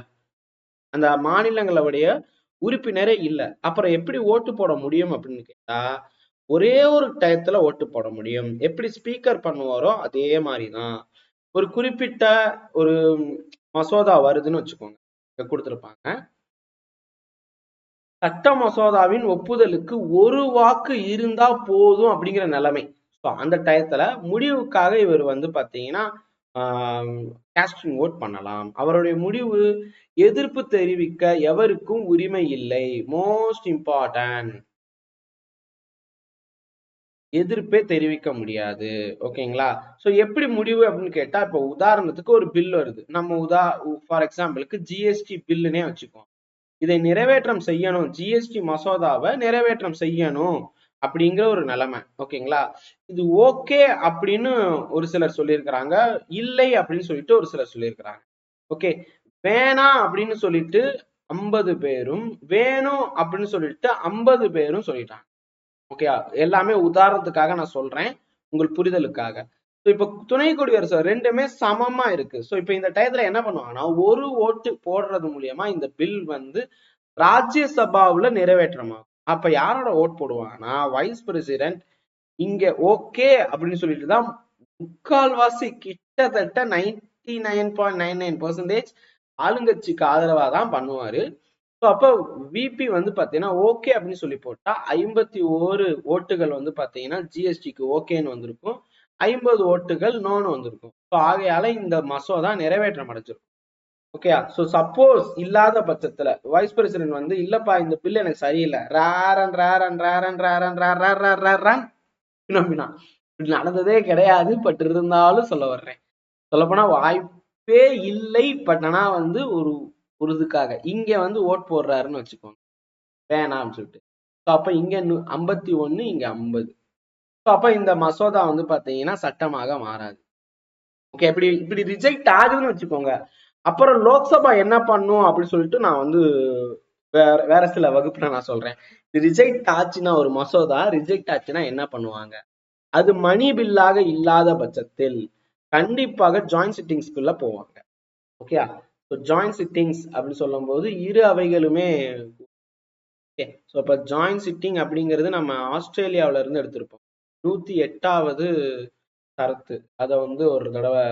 அந்த மாநிலங்களுடைய உறுப்பினரே இல்ல. அப்புறம் எப்படி ஓட்டு போட முடியும் அப்படின்னு கேட்டா ஒரே ஒரு டயத்துல ஓட்டு போட முடியும். எப்படி ஸ்பீக்கர் பண்ணுவாரோ அதே மாதிரிதான். ஒரு குறிப்பிட்ட ஒரு மசோதா வருதுன்னு வச்சுக்கோங்க, கொடுத்திருப்பாங்க. சட்ட மசோதாவின் ஒப்புதலுக்கு ஒரு வாக்கு இருந்தா போதும் அப்படிங்கிற நிலைமை. அந்த டயத்துல முடிவுக்காக இவர் வந்து பாத்தீங்கன்னா காஸ்டிங் ஓட் பண்ணலாம். அவருடைய முடிவு எதிர்ப்பு தெரிவிக்க எவருக்கும் உரிமை இல்லை. மோஸ்ட் இம்பார்ட்டன்ட், எதிர்ப்பே தெரிவிக்க முடியாது. ஓகேங்களா. சோ எப்படி முடிவு அப்படின்னு கேட்டா இப்ப உதாரணத்துக்கு ஒரு பில் வருது, நம்ம ஃபார் எக்ஸாம்பிளுக்கு ஜிஎஸ்டி பில்லுனே வச்சுக்கோம். இதை நிறைவேற்றம் செய்யணும், ஜிஎஸ்டி மசோதாவை நிறைவேற்றம் செய்யணும் அப்படிங்கிற ஒரு நிலைமை. ஓகேங்களா. இது ஓகே அப்படின்னு ஒரு சிலர் சொல்லியிருக்கிறாங்க, இல்லை அப்படின்னு சொல்லிட்டு ஒரு சிலர் சொல்லியிருக்கிறாங்க. ஓகே. வேணாம் அப்படின்னு சொல்லிட்டு 50 பேரும், வேணும் அப்படின்னு சொல்லிட்டு 50 பேரும் சொல்லிட்டாங்க. ஓகே, எல்லாமே உதாரணத்துக்காக நான் சொல்றேன், உங்கள் புரிதலுக்காக. இப்ப துணை குடியரசு ரெண்டுமே சமமா இருக்கு. சோ இப்ப இந்த டயத்துல என்ன பண்ணுவாங்கன்னா, ஒரு ஓட்டு போடுறது மூலியமா இந்த பில் வந்து ராஜ்யசபாவுல நிறைவேற்றமாகும். அப்ப யாரோட ஓட் போடுவாங்கன்னா, வைஸ் பிரசிடென்ட் இங்க ஓகே அப்படின்னு சொல்லிட்டு தான் முக்கால்வாசி கிட்டத்தட்ட 99.99% ஆளுங்கட்சிக்கு ஆதரவா தான் பண்ணுவாரு. அப்ப விபி வந்து பாத்தீங்கன்னா ஓகே அப்படின்னு சொல்லி போட்டா 51 ஓட்டுகள் வந்து பாத்தீங்கன்னா ஜிஎஸ்டிக்கு ஓகேன்னு வந்திருக்கும், 50 ஓட்டுகள் நோன்னு வந்திருக்கும். ஆகையால இந்த மசோதா நிறைவேற்றம் அடைஞ்சிருக்கும். ஓகே, சோ சப்போஸ் இல்லாத பட்சத்துல வைஸ் பிரசிடென்ட் வந்து இல்லப்பா இந்த பில் எனக்கு சரியில்லை ரேரன் ரேரன் ரேரன் ரேரன் ரேரன் நம்பினா இப்படி நடந்ததே கிடையாது. பட் இருந்தாலும் சொல்ல வர்றேன், சொல்ல போனா வாய்ப்பே இல்லை. பட் ஆனா வந்து ஒரு இதுக்காக இங்க வந்து ஓட் போடுறாருன்னு வச்சுக்கோங்க, வேணாம்னு சொல்லிட்டு. அப்ப இங்க 51, இங்க 50. அப்ப இந்த மசோதா வந்து பாத்தீங்கன்னா சட்டமாக மாறாது. ஓகே, இப்படி ரிஜெக்ட் ஆகுதுன்னு வச்சுக்கோங்க, அப்புறம் லோக்சபா என்ன பண்ணும் அப்படின்னு சொல்லிட்டு நான் வந்து வேற சில வகுப்புல நான் சொல்றேன். ரிஜெக்ட் ஆச்சுன்னா, ஒரு மசோதா ரிஜெக்ட் ஆச்சுன்னா என்ன பண்ணுவாங்க, அது மணி பில்லாக இல்லாத பட்சத்தில் கண்டிப்பாக ஜாயிண்ட் சிட்டிங்ஸ்குள்ள போவாங்க. ஓகே, ஜாயிண்ட் சிட்டிங்ஸ் அப்படின்னு சொல்லும் போது இரு அவைகளுமே. ஓகே, ஸோ இப்போ ஜாயிண்ட் சிட்டிங் அப்படிங்கிறது நம்ம ஆஸ்திரேலியாவில இருந்து எடுத்திருப்போம். 108வது சரத்து, அதை வந்து ஒரு தடவை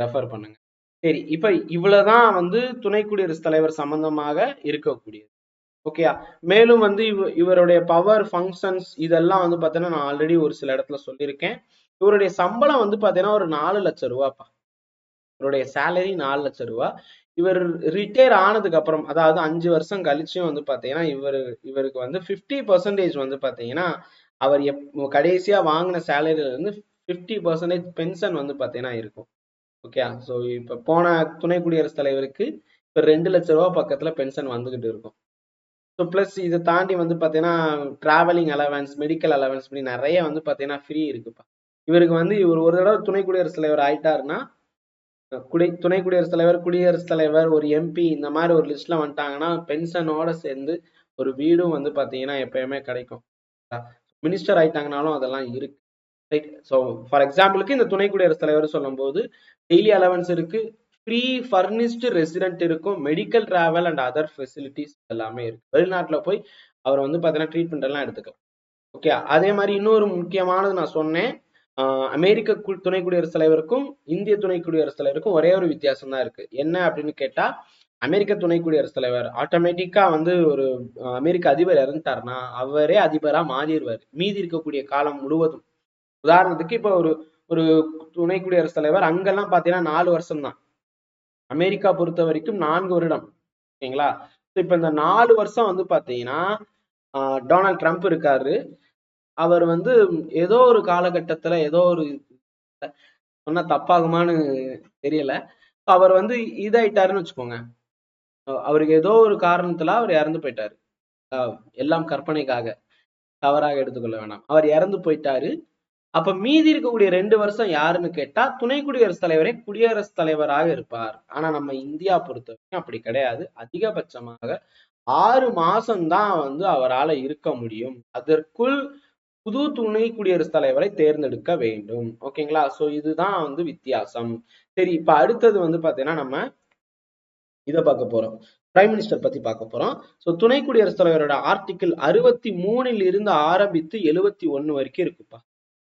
ரெஃபர் பண்ணுங்க. சரி, இப்ப இவ்வளவுதான் வந்து துணை குடியரசுத் தலைவர் சம்பந்தமாக இருக்கக்கூடியது. ஓகேயா, மேலும் வந்து இவருடைய பவர் ஃபங்க்ஷன்ஸ் இதெல்லாம் வந்து பாத்தீங்கன்னா நான் ஆல்ரெடி ஒரு சில இடத்துல சொல்லியிருக்கேன். இவருடைய சம்பளம் வந்து பாத்தீங்கன்னா ஒரு 4 லட்சம் ரூபாய்ப்பா. இவருடைய சேலரி 4 லட்சம் ரூபாய். இவர் ரிட்டையர் ஆனதுக்கு அப்புறம், அதாவது 5 வருஷம் கழிச்சும் வந்து பாத்தீங்கன்னா இவருக்கு வந்து 50% வந்து பாத்தீங்கன்னா அவர் கடைசியா வாங்கின சேலரியில இருந்து 50% பென்ஷன் வந்து பாத்தீங்கன்னா இருக்கும். ஓகே, ஸோ இப்ப போன துணை குடியரசுத் தலைவருக்கு இப்ப 2 லட்சம் ரூபாய் பக்கத்துல பென்ஷன் வந்துகிட்டு இருக்கும். ஸோ பிளஸ் இதை தாண்டி வந்து பாத்தீங்கன்னா டிராவலிங் அலவன்ஸ், மெடிக்கல் அலவன்ஸ், இப்படி நிறைய வந்து பாத்தீங்கன்னா ஃப்ரீ இருக்குப்பா. இவருக்கு வந்து இவர் ஒரு தடவை துணை குடியரசுத் தலைவர் ஆயிட்டாருன்னா, துணை குடியரசுத் தலைவர், குடியரசுத் தலைவர், ஒரு எம்பி இந்த மாதிரி ஒரு லிஸ்ட்ல வந்துட்டாங்கன்னா பென்ஷனோட சேர்ந்து ஒரு வீடும் வந்து பாத்தீங்கன்னா எப்பயுமே கிடைக்கும். மினிஸ்டர் ஆயிட்டாங்கனாலும் அதெல்லாம் இருக்கு. ரைட், ஸோ ஃபார் எக்ஸாம்பிளுக்கு இந்த துணை குடியரசுத் தலைவர் சொல்லும் போது டெய்லி அலவன்ஸ் இருக்கு, ஃப்ரீ ஃபர்னிஷ்டு ரெசிடென்ட் இருக்கும், medical travel and other facilities எல்லாமே இருக்கு. வெளிநாட்டுல போய் அவர் வந்து பாத்தீங்கன்னா ட்ரீட்மெண்ட் எல்லாம் எடுத்துக்கலாம். ஓகே, அதே மாதிரி இன்னொரு முக்கியமானது நான் சொன்னேன், அமெரிக்க துணை குடியரசுத் தலைவருக்கும் இந்திய துணை குடியரசுத் தலைவருக்கும் ஒரே ஒரு வித்தியாசம் தான் இருக்கு. என்ன அப்படின்னு கேட்டா, அமெரிக்க துணை குடியரசுத் தலைவர் ஆட்டோமேட்டிக்கா வந்து ஒரு அமெரிக்க அதிபர் இறந்துட்டாருன்னா அவரே அதிபரா மாறிடுவார் மீதி இருக்கக்கூடிய காலம் முழுவதும். உதாரணத்துக்கு இப்ப ஒரு ஒரு துணை குடியரசுத் தலைவர் அங்கெல்லாம் பாத்தீங்கன்னா 4 வருஷம் தான். அமெரிக்கா பொறுத்த வரைக்கும் 4 வருடம். ஓகேங்களா, இப்ப இந்த 4 வருஷம் வந்து பாத்தீங்கன்னா டொனால்ட் ட்ரம்ப் இருக்காரு. அவர் வந்து ஏதோ ஒரு காலகட்டத்துல ஏதோ ஒரு சொன்னா தப்பாகுமான்னு தெரியல, அவர் வந்து இதாயிட்டாருன்னு வச்சுக்கோங்க, அவருக்கு ஏதோ ஒரு காரணத்துல அவர் இறந்து போயிட்டாரு. எல்லாம் கற்பனைக்காக, தவறாக எடுத்துக்கொள்ள வேண்டாம், அவர் இறந்து போயிட்டாரு. அப்ப மீதி இருக்கக்கூடிய 2 வருஷம் யாருன்னு கேட்டா துணை குடியரசுத் தலைவரே குடியரசுத் தலைவராக இருப்பார். ஆனா நம்ம இந்தியா பொறுத்த வரைக்கும் அப்படி கிடையாது. அதிகபட்சமாக 6 மாசம் தான் வந்து அவரால் இருக்க முடியும். அதற்குள் புது துணை குடியரசுத் தலைவரை தேர்ந்தெடுக்க வேண்டும். ஓகேங்களா, சோ இதுதான் வந்து வித்தியாசம். சரி, இப்ப அடுத்தது வந்து பாத்தீங்கன்னா நம்ம இதை பார்க்க போறோம், பிரைம் மினிஸ்டர் பத்தி பார்க்க போறோம். சோ துணை குடியரசுத் தலைவரோட ஆர்டிகிள் 63 இருந்து ஆரம்பித்து 71 வரைக்கும் இருக்குப்பா.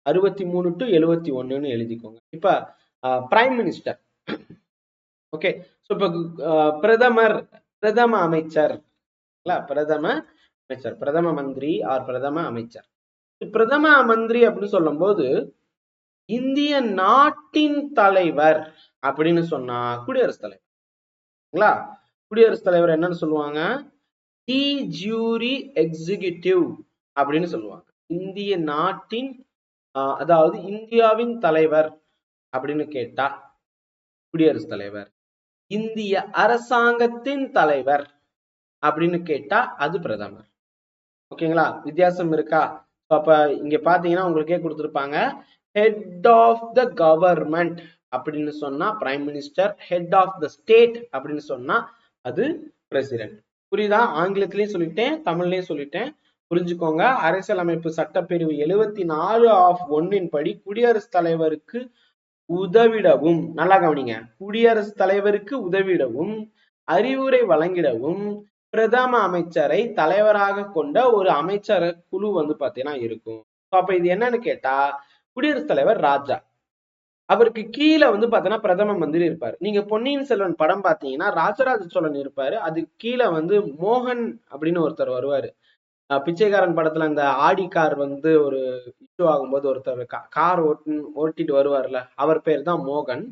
63 to 71 எழுதிக்கோங்க. இப்ப பிரைம் மினிஸ்டர். ஓகே, சோ இப்ப பிரதம அமைச்சர், பிரதம மந்திரி ஆர் பிரதம அமைச்சர். பிரதம மந்திரி அப்படின்னு சொல்லும் போது இந்திய நாட்டின் தலைவர் அப்படின்னு சொன்னா குடியரசுத் தலைவர். குடியரசுத் தலைவர் என்னன்னு சொல்லுவாங்க, தி ஜூரி எக்ஸிகியூட்டிவ் அப்படின்னு சொல்லுவாங்க. இந்திய நாட்டின் அதாவது இந்தியாவின் தலைவர் அப்படின்னு கேட்டா குடியரசுத் தலைவர். இந்திய அரசாங்கத்தின் தலைவர் அப்படின்னு கேட்டா அது பிரதமர். ஓகேங்களா, வித்தியாசம் இருக்கா? அப்ப இங்க பாத்தீங்கன்னா உங்களுக்கே கொடுத்திருப்பாங்க, ஹெட் ஆஃப் த கவர்மெண்ட் அப்படின்னு சொன்னா prime minister, head of the state அப்படின்னு சொன்னா அது பிரசிடென்ட். புரியுதா? ஆங்கிலத்திலயும் சொல்லிட்டேன், தமிழ்லயும் சொல்லிட்டேன், புரிஞ்சுக்கோங்க. அரசியலமைப்பு சட்டப்பிரிவு 74(1) படி குடியரசுத் தலைவருக்கு உதவிடவும், நல்லா கவனிங்க, குடியரசுத் தலைவருக்கு உதவிடவும் அறிவுரை வழங்கிடவும் பிரதம அமைச்சரை தலைவராக கொண்ட ஒரு அமைச்சர் குழு பாத்தீங்கன்னா இருக்கும். அப்ப இது என்னன்னு கேட்டா, குடியரசுத் தலைவர் ராஜா, அவருக்கு கீழே பாத்தீங்கன்னா பிரதம மந்திரி இருப்பாரு. நீங்க பொன்னியின் செல்வன் படம் பாத்தீங்கன்னா ராஜராஜ சோழன் இருப்பாரு, அது கீழே மோகன் அப்படின்னு ஒருத்தர் வருவாரு. பிச்சைக்காரன் படத்துல அந்த ஆடி கார் ஒரு இஷ்யூ ஆகும்போது ஒருத்தர் கார் ஓட்டிட்டு வருவார்ல, அவர் பேர் தான் மோகன்.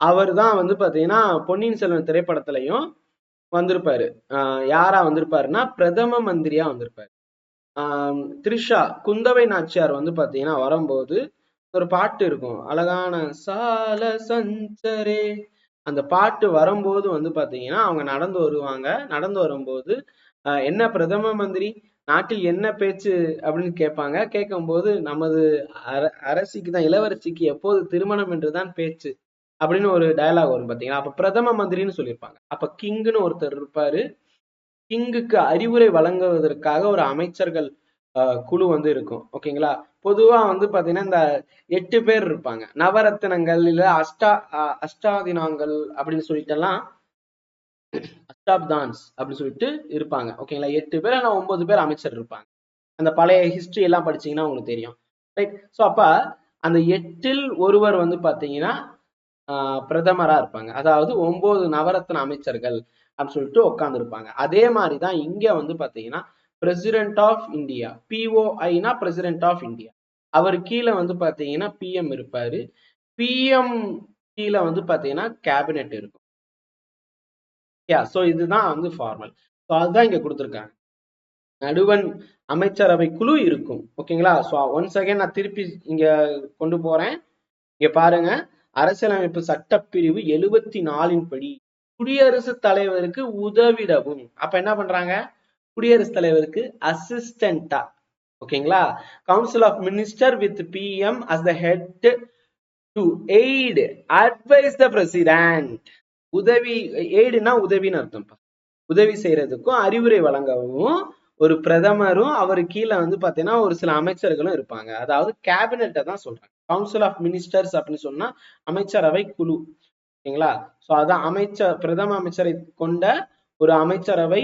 அவர் தான் பாத்தீங்கன்னா பொன்னியின் செல்வன் திரைப்படத்திலையும் வந்திருப்பாரு. யாரா வந்திருப்பாருன்னா பிரதம மந்திரியா வந்திருப்பாரு. த்ரிஷா குந்தவை நாச்சியார் பாத்தீங்கன்னா வரும்போது ஒரு பாட்டு இருக்கும், அழகான சால சஞ்சரே, அந்த பாட்டு வரும்போது பாத்தீங்கன்னா அவங்க நடந்து வருவாங்க. நடந்து வரும்போது என்ன பிரதம மந்திரி, நாட்டில் என்ன பேச்சு அப்படின்னு கேட்பாங்க. கேட்கும்போது நமது அரசிக்கு தான், இளவரசிக்கு எப்போது திருமணம் என்றுதான் பேச்சு அப்படின்னு ஒரு டயலாக் வரும் பாத்தீங்கன்னா. அப்ப பிரதம மந்திரின்னு சொல்லியிருப்பாங்க. அப்ப கிங்குன்னு ஒருத்தர் இருப்பாரு. கிங்குக்கு அறிவுரை வழங்குவதற்காக ஒரு அமைச்சர்கள் குழு இருக்கும். ஓகேங்களா? பொதுவா பாத்தீங்கன்னா இந்த 8 பேர் இருப்பாங்க. நவரத்தினங்கள் இல்ல அஷ்டாதினாங்கள் அப்படின்னு சொல்லிட்டு எல்லாம், அஷ்டாப்தான்ஸ் அப்படின்னு சொல்லிட்டு இருப்பாங்க. ஓகேங்களா? 8 பேர் ஆனா 9 பேர் அமைச்சர் இருப்பாங்க. அந்த பழைய ஹிஸ்டரி எல்லாம் படிச்சீங்கன்னா உங்களுக்கு தெரியும். ரைட்? சோ அப்ப அந்த 8ல் ஒருவர் பாத்தீங்கன்னா பிரதமரா இருப்பாங்க. அதாவது 9 நவரத்ன அமைச்சர்கள் அப்படின்னு சொல்லிட்டு உட்கார்ந்து இருப்பாங்க. அதே மாதிரிதான் இங்க பாத்தீங்கன்னா பிரசிடென்ட் ஆஃப் இந்தியா, POIனா பிரசிடென்ட் ஆஃப் இந்தியா, அவர் கீழே பாத்தீங்கன்னா PM இருப்பாரு. PM கீழே பாத்தீங்கன்னா கேபினெட் இருக்கும். சோ இதுதான் ஃபார்மல். சோ அதுதான் இங்க கொடுத்திருக்காங்க. நடுவண் அமைச்சரவை குழு இருக்கும். ஓகேங்களா? சோ ஒன்ஸ் அகைன் நான் திருப்பி இங்க கொண்டு போறேன். இங்க பாருங்க, அரசியலமைப்பு சட்டப்பிரிவு 74 படி குடியரசுத் தலைவருக்கு உதவிடவும், அப்ப என்ன பண்றாங்க, குடியரசுத் தலைவருக்கு அசிஸ்டண்டா, ஓகேங்களா, council of minister with PM as the head to aid advise the president. உதவி, எய்டுனா உதவின்னு அர்த்தம். உதவி செய்யறதுக்கும் அறிவுரை வழங்கவும் ஒரு பிரதமரும் அவரு கீழே பாத்தீங்கன்னா ஒரு சில அமைச்சர்களும் இருப்பாங்க. அதாவது கேபினெட்டை தான் சொல்றாங்க. கவுன்சில் ஆஃப் மினிஸ்டர்ஸ் அப்படின்னு சொன்னா அமைச்சரவை குழு. ஓகேங்களா? சோ அதான் அமைச்சர், பிரதம அமைச்சரை கொண்ட ஒரு அமைச்சரவை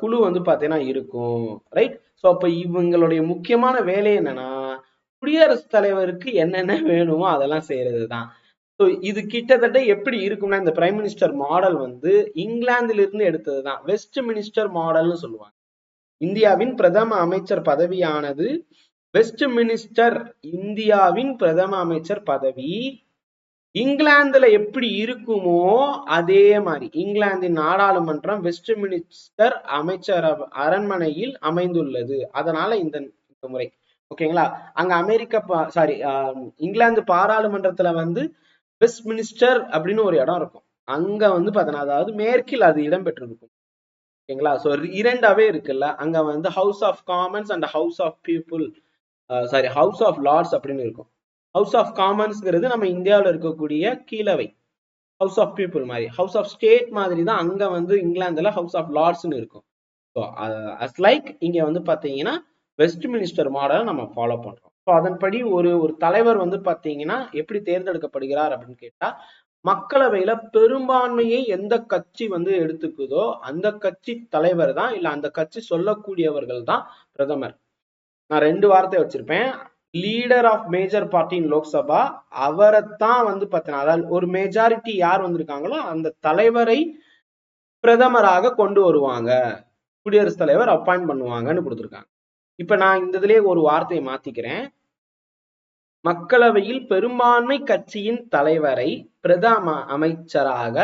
குழு பாத்தீங்கன்னா இருக்கும். ரைட்? சோ அப்ப இவங்களுடைய முக்கியமான வேலை என்னன்னா, குடியரசுத் தலைவருக்கு என்னென்ன வேணுமோ அதெல்லாம் செய்யறதுதான். ஸோ இது கிட்டத்தட்ட எப்படி இருக்கும்னா, இந்த பிரைம் மினிஸ்டர் மாடல் இங்கிலாந்துல இருந்து எடுத்ததுதான். வெஸ்ட் மினிஸ்டர் மாடல்னு சொல்லுவாங்க. இந்தியாவின் பிரதம அமைச்சர் பதவியானது வெஸ்ட் மினிஸ்டர், இந்தியாவின் பிரதம அமைச்சர் பதவி இங்கிலாந்துல எப்படி இருக்குமோ அதே மாதிரி இங்கிலாந்தின் நாடாளுமன்றம் வெஸ்ட் மினிஸ்டர் அமைச்சர் அரண்மனையில் அமைந்துள்ளது. அதனால இந்த முறை, ஓகேங்களா? அங்க அமெரிக்கா சாரி இங்கிலாந்து பாராளுமன்றத்துல வெஸ்ட் மினிஸ்டர் அப்படின்னு ஒரு இடம் இருக்கும். அங்க பாத்தீங்கன்னா, அதாவது மேற்கில் அது இடம்பெற்றிருக்கும். ஓகேங்களா? சோ இரண்டாவே இருக்குல்ல, அங்க house of commons and house of people, sorry house of lords அப்படின்னு இருக்கும். ஹவுஸ் ஆஃப் காமன்ஸ்ங்கிறது நம்ம இந்தியாவில் இருக்கக்கூடிய கீழவை, ஹவுஸ் ஆஃப் பீப்புள் மாதிரி. ஹவுஸ் ஆஃப் ஸ்டேட் மாதிரி தான் அங்க இங்கிலாந்துல ஹவுஸ் ஆஃப் லார்ட்ஸ்னு இருக்கும். ஸோ அஸ் லைக் இங்க பாத்தீங்கன்னா வெஸ்ட் மினிஸ்டர் மாடலை நம்ம ஃபாலோ பண்றோம். ஸோ அதன்படி ஒரு தலைவர் பாத்தீங்கன்னா எப்படி தேர்ந்தெடுக்கப்படுகிறார் அப்படின்னு கேட்டா, மக்களவையில பெரும்பான்மையை எந்த கட்சி எடுத்துக்குதோ அந்த கட்சி தலைவர் தான், இல்ல அந்த கட்சி சொல்லக்கூடியவர்கள் தான் பிரதமர். நான் 2 வார்த்தை வச்சிருப்பேன். Leader of major party in Lok Sabha, அவரைத்தான் பாத்தீங்கன்னா, அதாவது ஒரு மெஜாரிட்டி யார் வந்திருக்காங்களோ அந்த தலைவரை பிரதமராக கொண்டு வருவாங்க, குடியரசுத் தலைவர் அப்பாயிண்ட் பண்ணுவாங்கன்னு கொடுத்திருக்காங்க. இப்ப நான் இந்த இதுலயே ஒரு வார்த்தையை மாத்திக்கிறேன். மக்களவையில் பெரும்பான்மை கட்சியின் தலைவரை பிரதம அமைச்சராக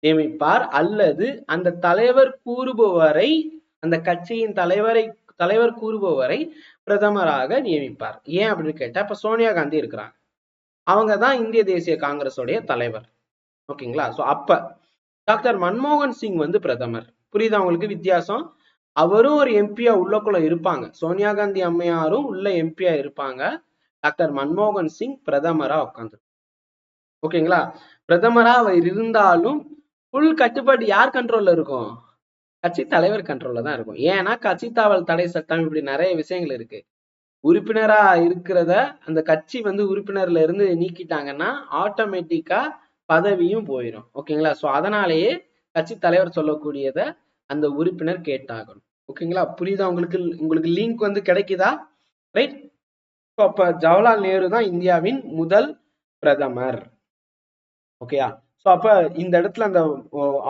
நியமிப்பார், அல்லது அந்த தலைவர் கூறுபவரை, அந்த கட்சியின் தலைவர் கூறுபவரை பிரதமராக நியமிப்பார். ஏன் அப்படின்னு கேட்டா, இப்ப சோனியா காந்தி இருக்கிறாங்க, அவங்கதான் இந்திய தேசிய காங்கிரஸோடைய தலைவர். ஓகேங்களா? சோ அப்ப டாக்டர் மன்மோகன் சிங் பிரதமர். புரியுதா உங்களுக்கு வித்தியாசம்? அவரும் ஒரு எம்பியா உள்ளக்குள்ள இருப்பாங்க. சோனியா காந்தி அம்மையாரும் உள்ள எம்பியா இருப்பாங்க. டாக்டர் மன்மோகன் சிங் பிரதமரா உட்கார்ந்து. ஓகேங்களா? பிரதமரா அவர் இருந்தாலும் ஃபுல் கட்டுப்பாடு யார் கண்ட்ரோல்ல இருக்கும்? கட்சி தலைவர் கண்ட்ரோல்ல தான் இருக்கும். ஏன்னா கட்சி தாவல் தடை சட்டம் இப்படி நிறைய விஷயங்கள் இருக்கு. உறுப்பினரா இருக்கிறத அந்த கட்சி வந்து உறுப்பினர்ல இருந்து நீக்கிட்டாங்கன்னா ஆட்டோமேட்டிக்கா பதவியும் போயிடும். ஓகேங்களா? சோ அதனாலேயே கட்சி தலைவர் சொல்லக்கூடியத அந்த உறுப்பினர் கேட்டாகணும். ஓகேங்களா? புரியுதா உங்களுக்கு? உங்களுக்கு லிங்க் வந்து கிடைக்குதா? ரைட். அப்ப ஜவஹர்லால் நேரு தான் இந்தியாவின் முதல் பிரதமர். ஓகேயா? சோ அப்ப இந்த இடத்துல அந்த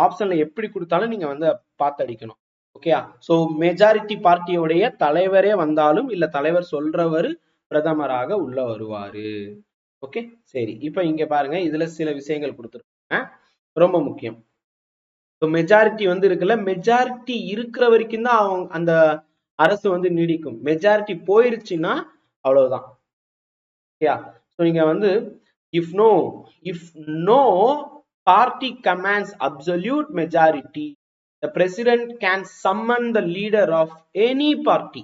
ஆப்ஷன்ல எப்படி கொடுத்தாலும் நீங்க வந்து பார்த்து அடிக்கணும். ஓகேயா? சோ மெஜாரிட்டி பார்ட்டியோடைய தலைவரே வந்தாலும் இல்ல தலைவர் சொல்றவரு பிரதமராக உள்ள வருவாரு. ஓகே, சரி. இப்ப இங்க பாருங்க, இதுல சில விஷயங்கள் கொடுத்துருக்காங்க, ரொம்ப முக்கியம். இப்போ மெஜாரிட்டி வந்து இருக்குல்ல, மெஜாரிட்டி இருக்கிற வரைக்கும் தான் அவங்க அந்த அரசு வந்து நீடிக்கும். மெஜாரிட்டி போயிருச்சுன்னா அவ்வளவுதான். ஓகேயா? சோ இங்க வந்து if no party commands absolute majority, the president can summon the leader of any party.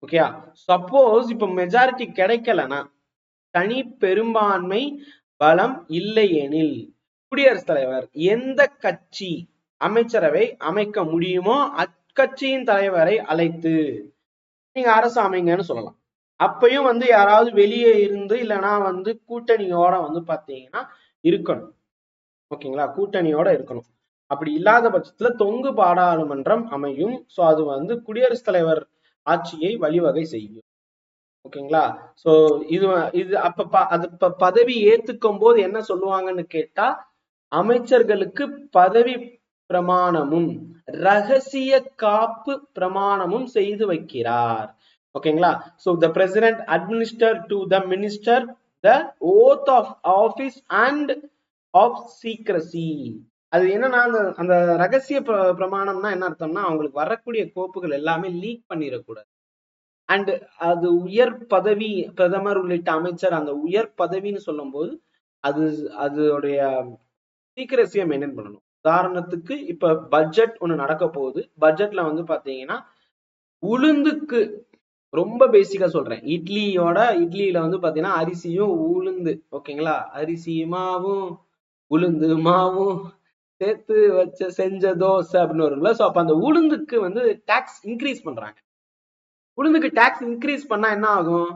ஓகேயா? சப்போஸ் இப்ப மெஜாரிட்டி கிடைக்கலனா, தனி பெரும்பான்மை பலம் இல்லை எனில் குடியரசுத் தலைவர் எந்த கட்சி அமைச்சரவை அமைக்க முடியுமோ அக்கட்சியின் தலைவரை அழைத்து நீங்க அரசு அமைங்கன்னு சொல்லலாம். அப்பயும் வந்து யாராவது வெளியே இருந்து இல்லைன்னா வந்து கூட்டணியோட வந்து பாத்தீங்கன்னா இருக்கணும். ஓகேங்களா? கூட்டணியோட இருக்கணும். அப்படி இல்லாத பட்சத்துல தொங்கு பாராளுமன்றம் அமையும். சோ அது வந்து குடியரசுத் தலைவர் ஆட்சியை வழிவகை செய்யும். ஓகேங்களா? சோ இது இது அப்ப அது பதவி ஏத்துக்கும் போது என்ன சொல்லுவாங்கன்னு கேட்டா, அமைச்சர்களுக்கு பதவி பிரமாணமும் ரகசிய காப்பு பிரமாணமும் செய்து வைக்கிறார். ஓகேங்களா? So the president administer to the minister the oath of office and of secrecy. அது என்னன்னா அந்த ரகசிய பிரமாணம்னா என்ன அர்த்தம்னா, அவங்களுக்கு வரக்கூடிய கோப்புகள் எல்லாமே லீக் பண்ணிடக்கூடாது. அண்ட் அது உயர் பதவி, பிரதமர் உள்ளிட்ட அமைச்சர் அந்த உயர் பதவின்னு சொல்லும் போது அது அதோடைய சீக்கிரசியை மெயின்டைன் பண்ணணும். உதாரணத்துக்கு இப்ப பட்ஜெட் ஒண்ணு நடக்க போகுது. பட்ஜெட்ல வந்து பாத்தீங்கன்னா உளுந்துக்கு ரொம்ப பேசிக்கா சொல்றேன், இட்லியில வந்து பாத்தீங்கன்னா அரிசியும் உளுந்து, ஓகேங்களா? அரிசி மாவும் உளுந்து மாவும் சேர்த்து வச்ச செஞ்ச தோசை அப்படின்னு வரும்ல. சோ அப்ப அந்த உளுந்துக்கு வந்து டாக்ஸ் இன்க்ரீஸ் பண்றாங்க. உளுந்துக்கு டாக்ஸ் இன்க்ரீஸ் பண்ணா என்ன ஆகும்?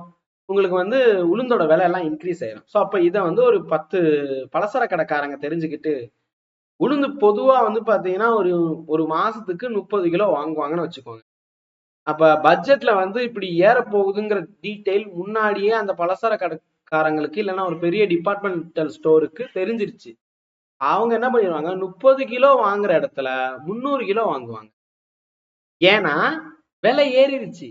உங்களுக்கு வந்து உளுந்தோட விலை எல்லாம் இன்க்ரீஸ் ஆயிரும். சோ அப்ப இதை வந்து ஒரு 10 பலசர கடைக்காரங்க தெரிஞ்சுக்கிட்டு, உளுந்து பொதுவா வந்து பாத்தீங்கன்னா ஒரு மாசத்துக்கு 30 கிலோ வாங்குவாங்கன்னு வச்சுக்கோங்க. அப்ப பட்ஜெட்ல வந்து இப்படி ஏற போகுதுங்கிற டீடைல் முன்னாடியே அந்த பலசர கடைக்காரங்களுக்கு இல்லைன்னா ஒரு பெரிய டிபார்ட்மெண்டல் ஸ்டோருக்கு தெரிஞ்சிருச்சு. அவங்க என்ன பண்ணிடுவாங்க, 30 கிலோ வாங்குற இடத்துல 300 கிலோ வாங்குவாங்க. ஏன்னா விலை ஏறிடுச்சு.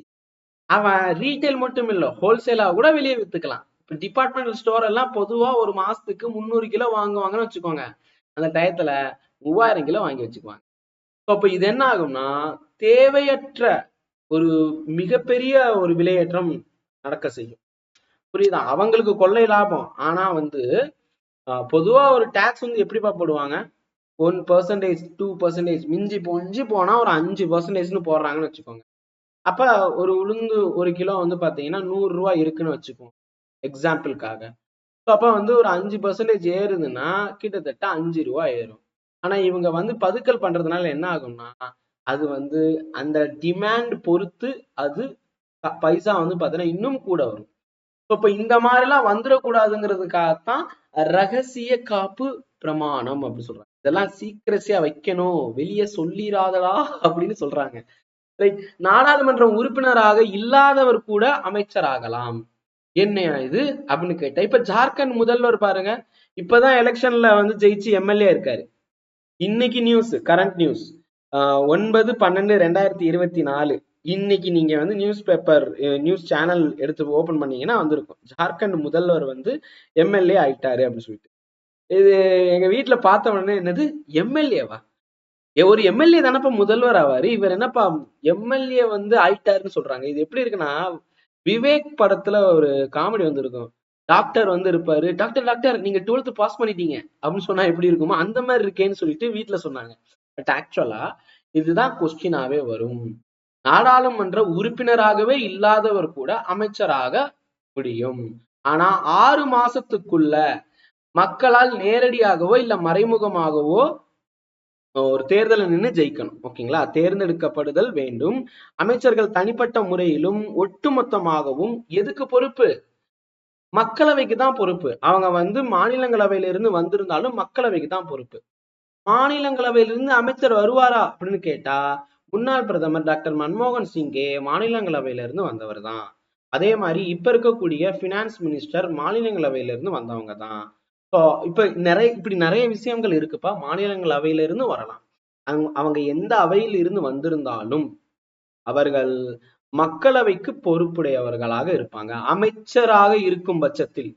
அவன் ரீட்டைல் மட்டும் இல்ல, ஹோல்சேலா கூட வெளியே வித்துக்கலாம். இப்ப டிபார்ட்மெண்டல் ஸ்டோர் எல்லாம் பொதுவா ஒரு மாசத்துக்கு 300 கிலோ வாங்குவாங்கன்னு வச்சுக்கோங்க. அந்த டயத்துல 3000 கிலோ வாங்கி வச்சுக்குவாங்க. அப்ப இது என்ன ஆகும்னா, தேவையற்ற ஒரு மிகப்பெரிய ஒரு விலையேற்றம் நடக்க செய்யும். புரியுதா? அவங்களுக்கு கொள்ளை லாபம். ஆனா வந்து பொதுவா ஒரு டாக்ஸ் வந்து எப்படிப்பா போடுவாங்க? 1%, 2%, மிஞ்சி போனா ஒரு 5%ன்னு போடுறாங்கன்னு வச்சுக்கோங்க. அப்ப ஒரு உளுந்து 1 கிலோ வந்து பாத்தீங்கன்னா 100 ரூபாய் இருக்குன்னு வச்சுக்கோங்க, எக்ஸாம்பிளுக்காக. அப்ப வந்து ஒரு 5% ஏறுதுன்னா கிட்டத்தட்ட 5 ரூபாய் ஏறும். ஆனா இவங்க வந்து பதுக்கல் பண்றதுனால என்ன ஆகும்னா, அது வந்து அந்த டிமாண்ட் பொறுத்து அது பைசா வந்து பாத்தீங்கன்னா இன்னும் கூட வரும். இப்ப இந்த மாதிரி எல்லாம் வந்துடக்கூடாதுங்கிறதுக்காகத்தான் ரகசிய காப்பு பிரமாணம் அப்படின்னு சொல்றாங்க. இதெல்லாம் சீக்கிரசியா வைக்கணும், வெளியே சொல்லிராதடா அப்படின்னு சொல்றாங்க. நாடாளுமன்ற உறுப்பினராக இல்லாதவர் கூட அமைச்சராகலாம். என்ன இது அப்படின்னு கேட்டா, இப்ப ஜார்க்கண்ட் முதல்வர் பாருங்க, இப்பதான் எலெக்ஷன்ல வந்து ஜெயிச்சு எம்எல்ஏ இருக்காரு. இன்னைக்கு நியூஸ், கரண்ட் நியூஸ் 9/12/2024, இன்னைக்கு நீங்க வந்து நியூஸ் பேப்பர் நியூஸ் சேனல் எடுத்து ஓபன் பண்ணீங்கன்னா வந்திருக்கும், ஜார்க்கண்ட் முதல்வர் வந்து எம்எல்ஏ ஆயிட்டாரு அப்படின்னு சொல்லிட்டு. இது எங்க வீட்டுல பார்த்த உடனே, என்னது எம்எல்ஏவா? ஒரு எம்எல்ஏ தானப்பா முதல்வர் ஆவாரு, இவர் என்னப்பா எம்எல்ஏ வந்து ஆயிட்டாருன்னு சொல்றாங்க. இது எப்படி இருக்குன்னா, விவேக் படத்துல ஒரு காமெடி வந்து இருக்கும். டாக்டர் வந்து இருப்பாரு, டாக்டர் டாக்டர் நீங்க 12th பாஸ் பண்ணிட்டீங்க அப்படின்னு சொன்னா எப்படி இருக்குமோ அந்த மாதிரி இருக்கேன்னு சொல்லிட்டு வீட்டுல சொன்னாங்க. பட் ஆக்சுவலா இதுதான் கொஸ்டினாவே வரும். நாடாளுமன்ற உறுப்பினராகவே இல்லாதவர் கூட அமைச்சராக முடியும். ஆனா 6 மாசத்துக்குள்ள மக்களால் நேரடியாகவோ இல்ல மறைமுகமாகவோ ஒரு தேர்தலை நின்று ஜெயிக்கணும். ஓகேங்களா? தேர்ந்தெடுக்கப்படுதல் வேண்டும். அமைச்சர்கள் தனிப்பட்ட முறையிலும் ஒட்டுமொத்தமாகவும் எதுக்கு பொறுப்பு? மக்களவைக்கு தான் பொறுப்பு. அவங்க மாநிலங்களவையில இருந்து வந்திருந்தாலும் மக்களவைக்கு தான் பொறுப்பு. மாநிலங்களவையிலிருந்து அமைச்சர் வருவாரா அப்படின்னு கேட்டா, முன்னாள் பிரதமர் டாக்டர் மன்மோகன் சிங்கே மாநிலங்களவையில இருந்து வந்தவர் தான். அதே மாதிரி இப்ப இருக்கக்கூடிய பினான்ஸ் மினிஸ்டர் மாநிலங்களவையில இருந்து வந்தவங்க தான். இப்ப இப்படி நிறைய விஷயங்கள் இருக்குப்பா. மாநிலங்களவையில இருந்து வரலாம். அவங்க எந்த அவையில் இருந்து வந்திருந்தாலும் அவர்கள் மக்களவைக்கு பொறுப்புடையவர்களாக இருப்பாங்க. அமைச்சராக இருக்கும் பட்சத்தில்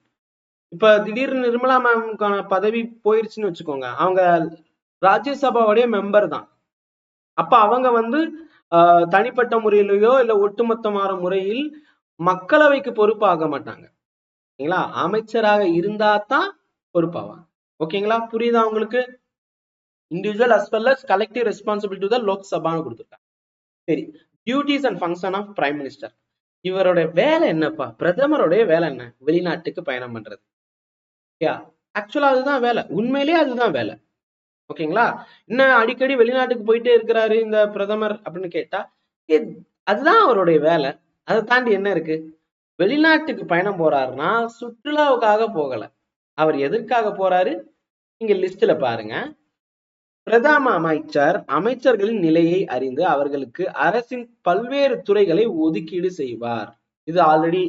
இப்ப திடீர்னு நிர்மலா மேம்கான பதவி போயிருச்சுன்னு வச்சுக்கோங்க, அவங்க ராஜ்யசபாவுடைய மெம்பர் தான். அப்ப அவங்க தனிப்பட்ட முறையிலயோ இல்ல ஒட்டுமொத்தமான முறையில் மக்களவைக்கு பொறுப்பாக மாட்டாங்க. ஓகேங்களா? அமைச்சராக இருந்தா தான் பொறுப்பாவாங்க. ஓகேங்களா? புரியுதா உங்களுக்கு? Individual as well as collective responsibility to the லோக் சபான்னு கொடுத்துருக்காங்க. சரி, duties and function of prime minister. இவரோட வேலை என்னப்பா? பிரதமருடைய வேலை என்ன? வெளிநாட்டுக்கு பயணம் பண்றது. ஆக்சுவலா அதுதான் வேலை. உண்மையிலேயே அதுதான் வேலை. ஓகேங்களா? இன்னும் அடிக்கடி வெளிநாட்டுக்கு போயிட்டே இருக்கிறாரு இந்த பிரதமர் அப்படின்னு கேட்டா, அதுதான் அவருடைய வேலை. அதை தாண்டி என்ன இருக்கு? வெளிநாட்டுக்கு பயணம் போறாருன்னா சுற்றுலாவுக்காக போகல. அவர் எதற்காக போறாரு? நீங்க லிஸ்ட்ல பாருங்க. பிரதம அமைச்சர் அமைச்சர்களின் நிலையை அறிந்து அவர்களுக்கு அரசின் பல்வேறு துறைகளை ஒதுக்கீடு செய்வார். இது ஆல்ரெடி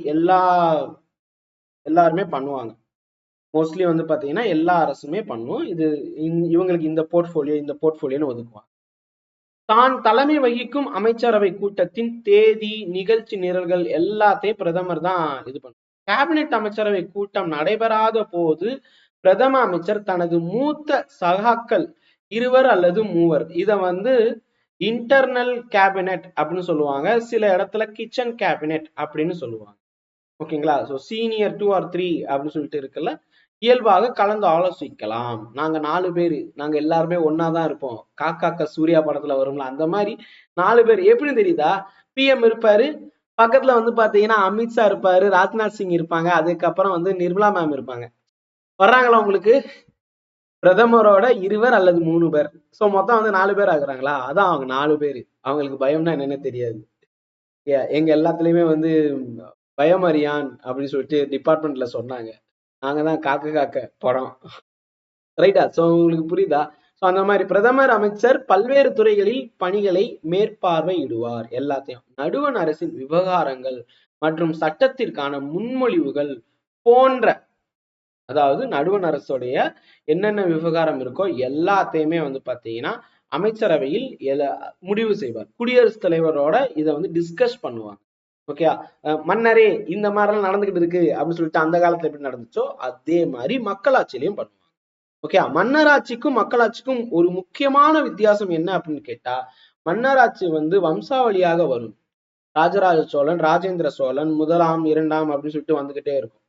எல்லாருமே பண்ணுவாங்க. மோஸ்ட்லி பாத்தீங்கன்னா எல்லா அரசுமே பண்ணும். இது இவங்களுக்கு இந்த போர்ட்போலியோன்னு ஒதுக்குவாங்க. தான் தலைமை வகிக்கும் அமைச்சரவை கூட்டத்தின் தேதி, நிகழ்ச்சி நிரல்கள் எல்லாத்தையும் பிரதமர் தான் இது பண்ணும். கேபினெட் அமைச்சரவை கூட்டம் நடைபெறாத போது பிரதம அமைச்சர் தனது மூத்த சகாக்கள் 2 அல்லது 3 இத இன்டர்னல் கேபினெட் அப்படின்னு சொல்லுவாங்க. சில இடத்துல கிச்சன் கேபினெட் அப்படின்னு சொல்லுவாங்க. ஓகேங்களா? ஸோ சீனியர் 2 or 3 அப்படின்னு சொல்லிட்டு இருக்குல்ல, இயல்பாக கலந்து ஆலோசிக்கலாம். நாங்க 4 பேரு, நாங்க எல்லாருமே ஒன்னாதான் இருப்போம். காக்காக்க சூர்யா படத்துல வரும்ல, அந்த மாதிரி 4 பேர். எப்படி தெரியுதா? பிஎம் இருப்பாரு, பக்கத்துல பாத்தீங்கன்னா அமித்ஷா இருப்பாரு, ராஜ்நாத் சிங் இருப்பாங்க, அதுக்கப்புறம் நிர்மலா மேம் இருப்பாங்க. வர்றாங்களா உங்களுக்கு? பிரதமரோட 2 அல்லது 3 பேர். சோ மொத்தம் 4 பேர் ஆகுறாங்களா? அதான் அவங்க 4 பேரு. அவங்களுக்கு பயம்னா என்னன்னு தெரியாது. எங்க எல்லாத்துலயுமே பயமறியான் அப்படின்னு சொல்லிட்டு டிபார்ட்மெண்ட்ல சொன்னாங்க. நாங்கதான் காக்க காக்க படம். ரைட்டா? சோ உங்களுக்கு புரியுதா? சோ அந்த மாதிரி பிரதமர் அமைச்சர் பல்வேறு துறைகளில் பணிகளை மேற்பார்வையிடுவார். எல்லாத்தையும் நடுவண் அரசின் விவகாரங்கள் மற்றும் சட்டத்திற்கான முன்மொழிவுகள் போன்ற, அதாவது நடுவண் அரசுடைய என்னென்ன விவகாரம் இருக்கோ எல்லாத்தையுமே பாத்தீங்கன்னா அமைச்சரவையில் முடிவு செய்வார். குடியரசுத் தலைவரோட இதை டிஸ்கஸ் பண்ணுவாங்க. ஓகே, மன்னரே இந்த மாதிரிலாம் நடந்துகிட்டு இருக்கு அப்படின்னு சொல்லிட்டு அந்த காலத்துல எப்படி நடந்துச்சோ அதே மாதிரி மக்களாட்சியிலையும் பண்ணுவாங்க. ஓகே, மன்னராட்சிக்கும் மக்களாட்சிக்கும் ஒரு முக்கியமான வித்தியாசம் என்ன அப்படின்னு கேட்டா, மன்னராட்சி வம்சாவளியாக வரும். ராஜராஜ சோழன், ராஜேந்திர சோழன், 1ஆம் 2ஆம் அப்படின்னு சொல்லிட்டு வந்துகிட்டே இருக்கும்.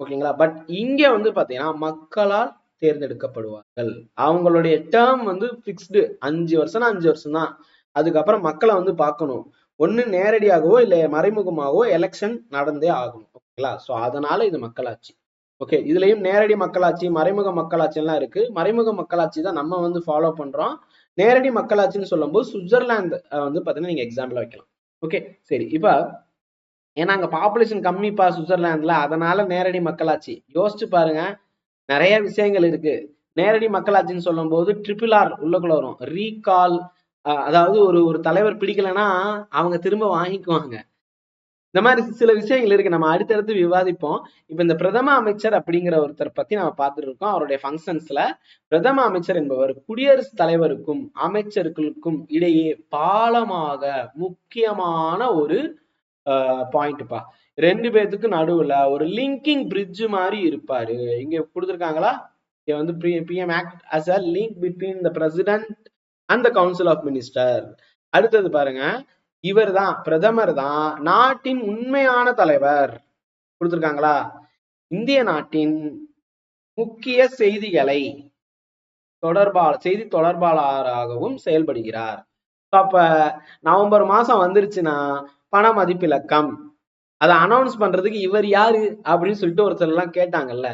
ஓகேங்களா? பட் இங்க பாத்தீங்கன்னா மக்களால் தேர்ந்தெடுக்கப்படுவார்கள். அவங்களுடைய டேர்ம் பிக்ஸ்டு. 5 வருஷம்னா 5 வருஷம் தான். அதுக்கப்புறம் மக்களை பார்க்கணும். ஒண்ணு நேரடியாகவோ இல்ல மறைமுகமாகவோ எலெக்ஷன் நடந்தே ஆகணும். ஓகேங்களா? சோ அதனால இது மக்களாட்சி. ஓகே, இதுலயும் நேரடி மக்களாட்சி, மறைமுக மக்களாட்சி எல்லாம் இருக்கு. மறைமுக மக்களாட்சி தான் நம்ம ஃபாலோ பண்றோம். நேரடி மக்களாட்சின்னு சொல்லும் போது சுவிட்சர்லாந்து பாத்தீங்கன்னா நீங்க எக்ஸாம்பிள் வைக்கலாம். ஓகே, சரி. இப்ப ஏன்னா அங்க பாப்புலேஷன் கம்மிப்பா சுவிட்சர்லாந்துல, அதனால நேரடி மக்களாட்சி. யோசிச்சு பாருங்க, நிறைய விஷயங்கள் இருக்கு. நேரடி மக்களாட்சின்னு சொல்லும் போது RRR உள்ளக்குள்ள வரும். ரீகால், அதாவது ஒரு தலைவர் பிடிக்கலன்னா அவங்க திரும்ப வாங்கிக்குவாங்க. இந்த மாதிரி சில விஷயங்கள் இருக்கு. நம்ம அடுத்தடுத்து விவாதிப்போம். இப்ப இந்த பிரதம அமைச்சர் அப்படிங்கிற ஒருத்தர் பத்தி நம்ம பார்த்துட்டு இருக்கோம். அவருடைய ஃபங்க்ஷன்ஸ்ல பிரதம அமைச்சர் என்பவர் குடியரசுத் தலைவருக்கும் அமைச்சர்களுக்கும் இடையே பாலமாக முக்கியமான ஒரு பாயிண்ட்பா. 2 பேத்துக்கு நடுவுல ஒரு லிங்கிங் பிரிட்ஜ் மாதிரி இருப்பாரு. இங்க கொடுத்திருக்காங்களா? இங்க PM act as a link between the president and the council of minister. அடுத்தது பாருங்க, இவர் தான், பிரதமர் தான் நாட்டின் உண்மையான தலைவர். கொடுத்திருக்காங்களா? இந்திய நாட்டின் முக்கிய செய்திகளை செய்தி தொடர்பாளராகவும் செயல்படுகிறார். அப்ப நவம்பர் மாசம் வந்துருச்சுன்னா பண மதிப்பிலக்கம் அதை அனௌன்ஸ் பண்றதுக்கு இவர் யாரு அப்படின்னு சொல்லிட்டு ஒருத்தர் எல்லாம் கேட்டாங்கல்ல.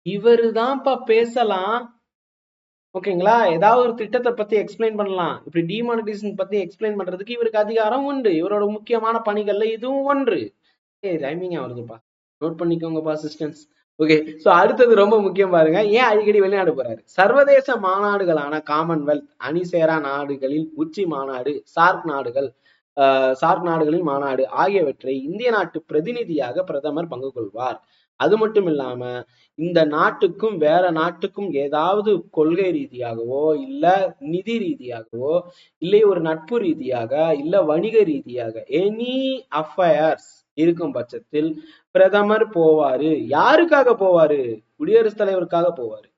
இவரு தான்ப்பா பேசலாம். ஓகேங்களா? ஏதாவது ஒரு திட்டத்தை பத்தி எக்ஸ்பிளைன் பண்ணலாம். இப்படி டிமானிட்டைசேஷன் பத்தி எக்ஸ்பிளைன் பண்றதுக்கு இவருக்கு அதிகாரம் உண்டு. இவரோட முக்கியமான பணிகள்ல இதுவும் ஒன்று. ரைமிங்கா வருதுப்பா, நோட் பண்ணிக்கோங்கப்பா அசிஸ்டன்ஸ். ஓகே, சோ அடுத்தது ரொம்ப முக்கியம் பாருங்க. ஏன் அடிக்கடி வெளிநாடு போறாரு? சர்வதேச மாநாடுகளான காமன்வெல்த், அணிசேரா நாடுகளில் உச்சி மாநாடு, சார்க் நாடுகளின் மாநாடு ஆகியவற்றை இந்திய நாட்டு பிரதிநிதியாக பிரதமர் பங்கு கொள்வார். அது மட்டும் இல்லாம இந்த நாட்டுக்கும் வேற நாட்டுக்கும் ஏதாவது கொள்கை ரீதியாகவோ இல்ல நிதி ரீதியாகவோ இல்லை ஒரு நட்பு ரீதியாக இல்ல வணிக ரீதியாக எனி அஃபயர்ஸ் இருக்கும் பட்சத்தில் பிரதமர் போவாரு. யாருக்காக போவாரு? குடியரசுத் தலைவருக்காக போவாரு.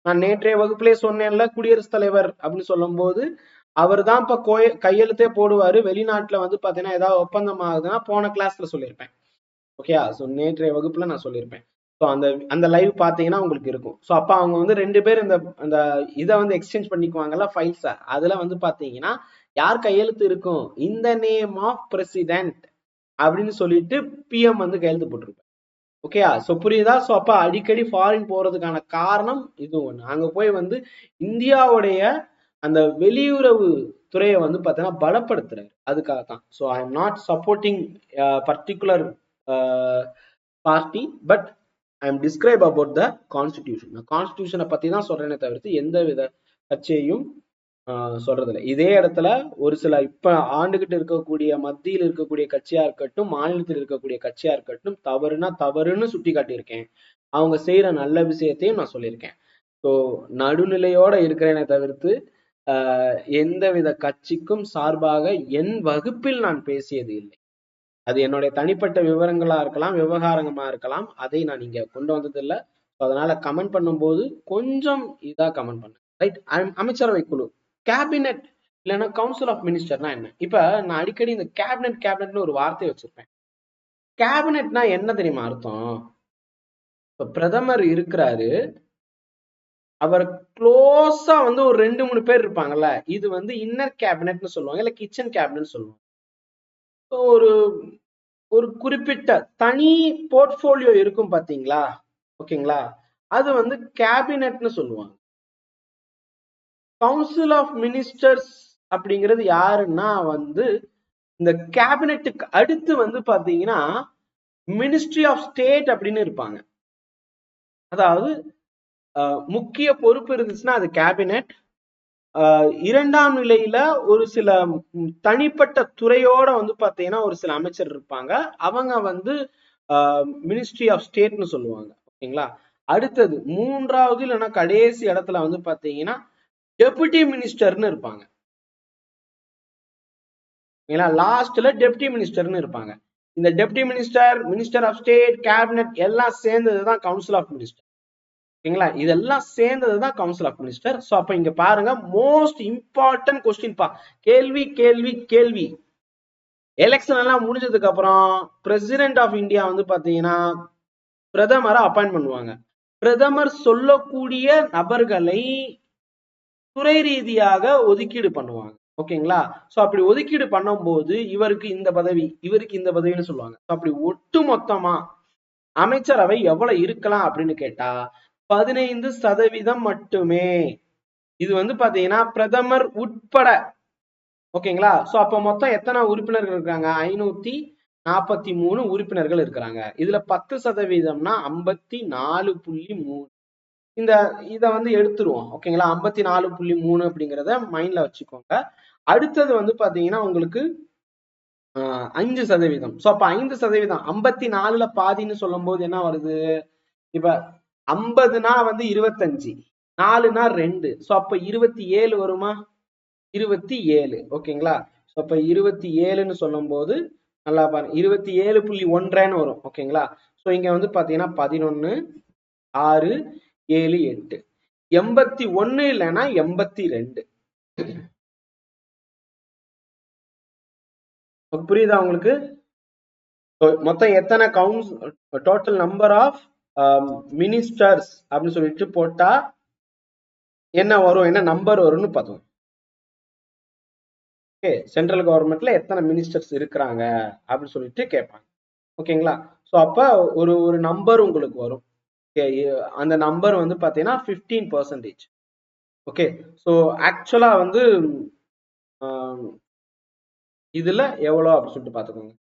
நான் நேற்றைய வகுப்புலயே சொன்னேன்ல, குடியரசுத் தலைவர் அப்படின்னு சொல்லும் போது அவர் தான் இப்ப கையெழுத்தே போடுவாரு. வெளிநாட்டுல வந்து பாத்தீங்கன்னா ஏதாவது ஒப்பந்தம் ஆகுதுன்னா போன கிளாஸ்ல சொல்லியிருப்பேன். ஓகேயா? சோ நேற்றைய வகுப்புல நான் சொல்லியிருப்பேன். ஸோ அந்த அந்த லைவ் பார்த்தீங்கன்னா உங்களுக்கு இருக்கும். ஸோ அப்போ அவங்க வந்து 2 பேர் இந்த அந்த இதை வந்து எக்ஸ்சேஞ்ச் பண்ணிக்குவாங்கல்ல ஃபைல்ஸை. அதுல வந்து பார்த்தீங்கன்னா யார் கையெழுத்து இருக்கும்? இந்த நேம் ஆஃப் பிரசிடென்ட் அப்படின்னு சொல்லிட்டு பிஎம் வந்து கையெழுத்து போட்டிருப்பாங்க. ஓகேயா? ஸோ புரியுதா? ஸோ அப்போ அடிக்கடி ஃபாரின் போறதுக்கான காரணம் இது ஒன்று. அங்க போய் வந்து இந்தியாவுடைய அந்த வெளியுறவு துறையை வந்து பார்த்தீங்கன்னா பலப்படுத்துறாரு. அதுக்காக தான். So I am not supporting particular party, but I am describe about the constitution. நான் கான்ஸ்டிடியூஷனை பத்தி தான் சொல்றேனே தவிர்த்து எந்த வித கட்சியையும் சொல்றதில்லை. இதே இடத்துல ஒரு சில இப்ப ஆண்டுகிட்டு இருக்கக்கூடிய மத்தியில் இருக்கக்கூடிய கட்சியா இருக்கட்டும், மாநிலத்தில் இருக்கக்கூடிய கட்சியா இருக்கட்டும், தவறுனா தவறுன்னு சுட்டி காட்டியிருக்கேன். அவங்க செய்யற நல்ல விஷயத்தையும் நான் சொல்லியிருக்கேன். ஸோ நடுநிலையோட இருக்கிறேனே தவிர்த்து எந்தவித கட்சிக்கும் சார்பாக என் வகுப்பில் நான் பேசியது இல்லை. அது என்னுடைய தனிப்பட்ட விவரங்களா இருக்கலாம், விவகாரமா இருக்கலாம். அதை நான் இங்க கொண்டு வந்தது இல்லை. அதனால கமெண்ட் பண்ணும்போது கொஞ்சம் இதா கமெண்ட் பண்ணு. ரைட்? அமைச்சரவை குழு, கேபினெட் இல்லைன்னா கவுன்சில் ஆஃப் மினிஸ்டர்னா என்ன? இப்ப நான் அடிக்கடி இந்த கேபினெட்னு ஒரு வார்த்தை வச்சிருப்பேன். கேபினெட்னா என்ன தெரியுமா அர்த்தம்? இப்ப பிரதமர் இருக்கிறாரு, அவர் க்ளோஸா வந்து ஒரு 2-3 பேர் இருப்பாங்கல்ல, இது வந்து இன்னர் கேபினெட்னு சொல்லுவாங்க, இல்ல கிச்சன் கேபினெட் சொல்லுவாங்க. ஒரு ஒரு குறிப்பிட்ட தனி போர்ட்போலியோ இருக்கும் பாத்தீங்களா? ஓகேங்களா? அது வந்து கேபினெட்னு சொல்லுவாங்க. கவுன்சில் ஆஃப் மினிஸ்டர்ஸ் அப்படிங்கிறது யாருன்னா வந்து இந்த கேபினெட்டுக்கு அடுத்து வந்து பாத்தீங்கன்னா மினிஸ்ட்ரி ஆஃப் ஸ்டேட் அப்படின்னு இருப்பாங்க. அதாவது முக்கிய பொறுப்பு இருந்துச்சுன்னா அது கேபினெட். இரண்டாம் நிலையில ஒரு சில தனிப்பட்ட துறையோட வந்து பாத்தீங்கன்னா ஒரு சில அமைச்சர் இருப்பாங்க. அவங்க வந்து மினிஸ்ட்ரி ஆஃப் ஸ்டேட்னு சொல்லுவாங்க. ஓகேங்களா? அடுத்தது மூன்றாவது இல்லைன்னா கடைசி இடத்துல வந்து பாத்தீங்கன்னா டெபுட்டி மினிஸ்டர்னு இருப்பாங்க. லாஸ்ட்ல டெப்டி மினிஸ்டர்னு இருப்பாங்க. இந்த deputy minister, minister of state, cabinet எல்லாம் சேர்ந்ததுதான் கவுன்சில் ஆஃப் மினிஸ்டர். ஓகேங்களா? இதெல்லாம் சேர்ந்ததுதான் கவுன்சில் ஆஃப் மினிஸ்டர். சோ அப்ப இங்க பாருங்க, மோஸ்ட் இம்பார்ட்டன்ட் கொஸ்டின் பா. கேள்வி கேள்வி கேள்வி. எலெக்ஷன் எல்லாம் முடிஞ்சதுக்கு அப்புறம் பிரசிடென்ட் ஆஃப் இந்தியா வந்து பாத்தீங்கன்னா பிரதமரை அப்பாயிண்ட் பண்ணுவாங்க. பிரதமர் சொல்லக்கூடிய நபர்களை துறை ரீதியாக ஒதுக்கீடு பண்ணுவாங்க. ஓகேங்களா? சோ அப்படி ஒதுக்கீடு பண்ணும்போது இவருக்கு இந்த பதவி, இவருக்கு இந்த பதவின்னு சொல்லுவாங்க. அப்படி ஒட்டு மொத்தமா அமைச்சரவை எவ்வளவு இருக்கலாம் அப்படின்னு கேட்டா 15% மட்டுமே. இது வந்து பாத்தீங்கன்னா பிரதமர் உட்பட. ஓகேங்களா? சோ அப்ப மொத்தம் எத்தனை உறுப்பினர்கள் இருக்காங்க? 543 உறுப்பினர்கள் இருக்கிறாங்க. இதுல 10%னா 54.3. இந்த இத வந்து எடுத்துருவோம். ஓகேங்களா? 54.3 அப்படிங்கிறத மைண்ட்ல வச்சுக்கோங்க. அடுத்தது வந்து பாத்தீங்கன்னா உங்களுக்கு 5%. சோ அப்ப 5%, 54ல பாதின்னு சொல்லும் போது என்ன வருது? இப்ப 50னா வந்து 25, 4னா 2. சோ அப்ப 27 வருமா? 27. ஓகேங்களா? சோ அப்ப 27ன்னு சொல்லும் போது நல்லா பாருங்க, 27.1 வரும். ஓகேங்களா? சோ இங்க வந்து பாத்தீங்கன்னா 11, 6, 7, 8, 81 இல்லைன்னா 82. புரியுதா உங்களுக்கு? மொத்தம் எத்தனை டோட்டல் நம்பர் ஆஃப் மினிஸ்டர்ஸ் அப்படின்னு சொல்லிட்டு போட்டா என்ன வரும், என்ன நம்பர் வரும்னு பார்த்தோம். ஓகே, சென்ட்ரல் கவர்மெண்ட்ல எத்தனை மினிஸ்டர்ஸ் இருக்கிறாங்க அப்படின்னு சொல்லிட்டு கேட்பாங்க. ஓகேங்களா? ஸோ அப்ப ஒரு ஒரு நம்பர் உங்களுக்கு வரும். அந்த நம்பர் வந்து பாத்தீங்கன்னா 15%. ஓகே, ஸோ ஆக்சுவலா வந்து இதுல எவ்வளோ அப்படின்னு சொல்லிட்டு பாத்துக்கோங்க.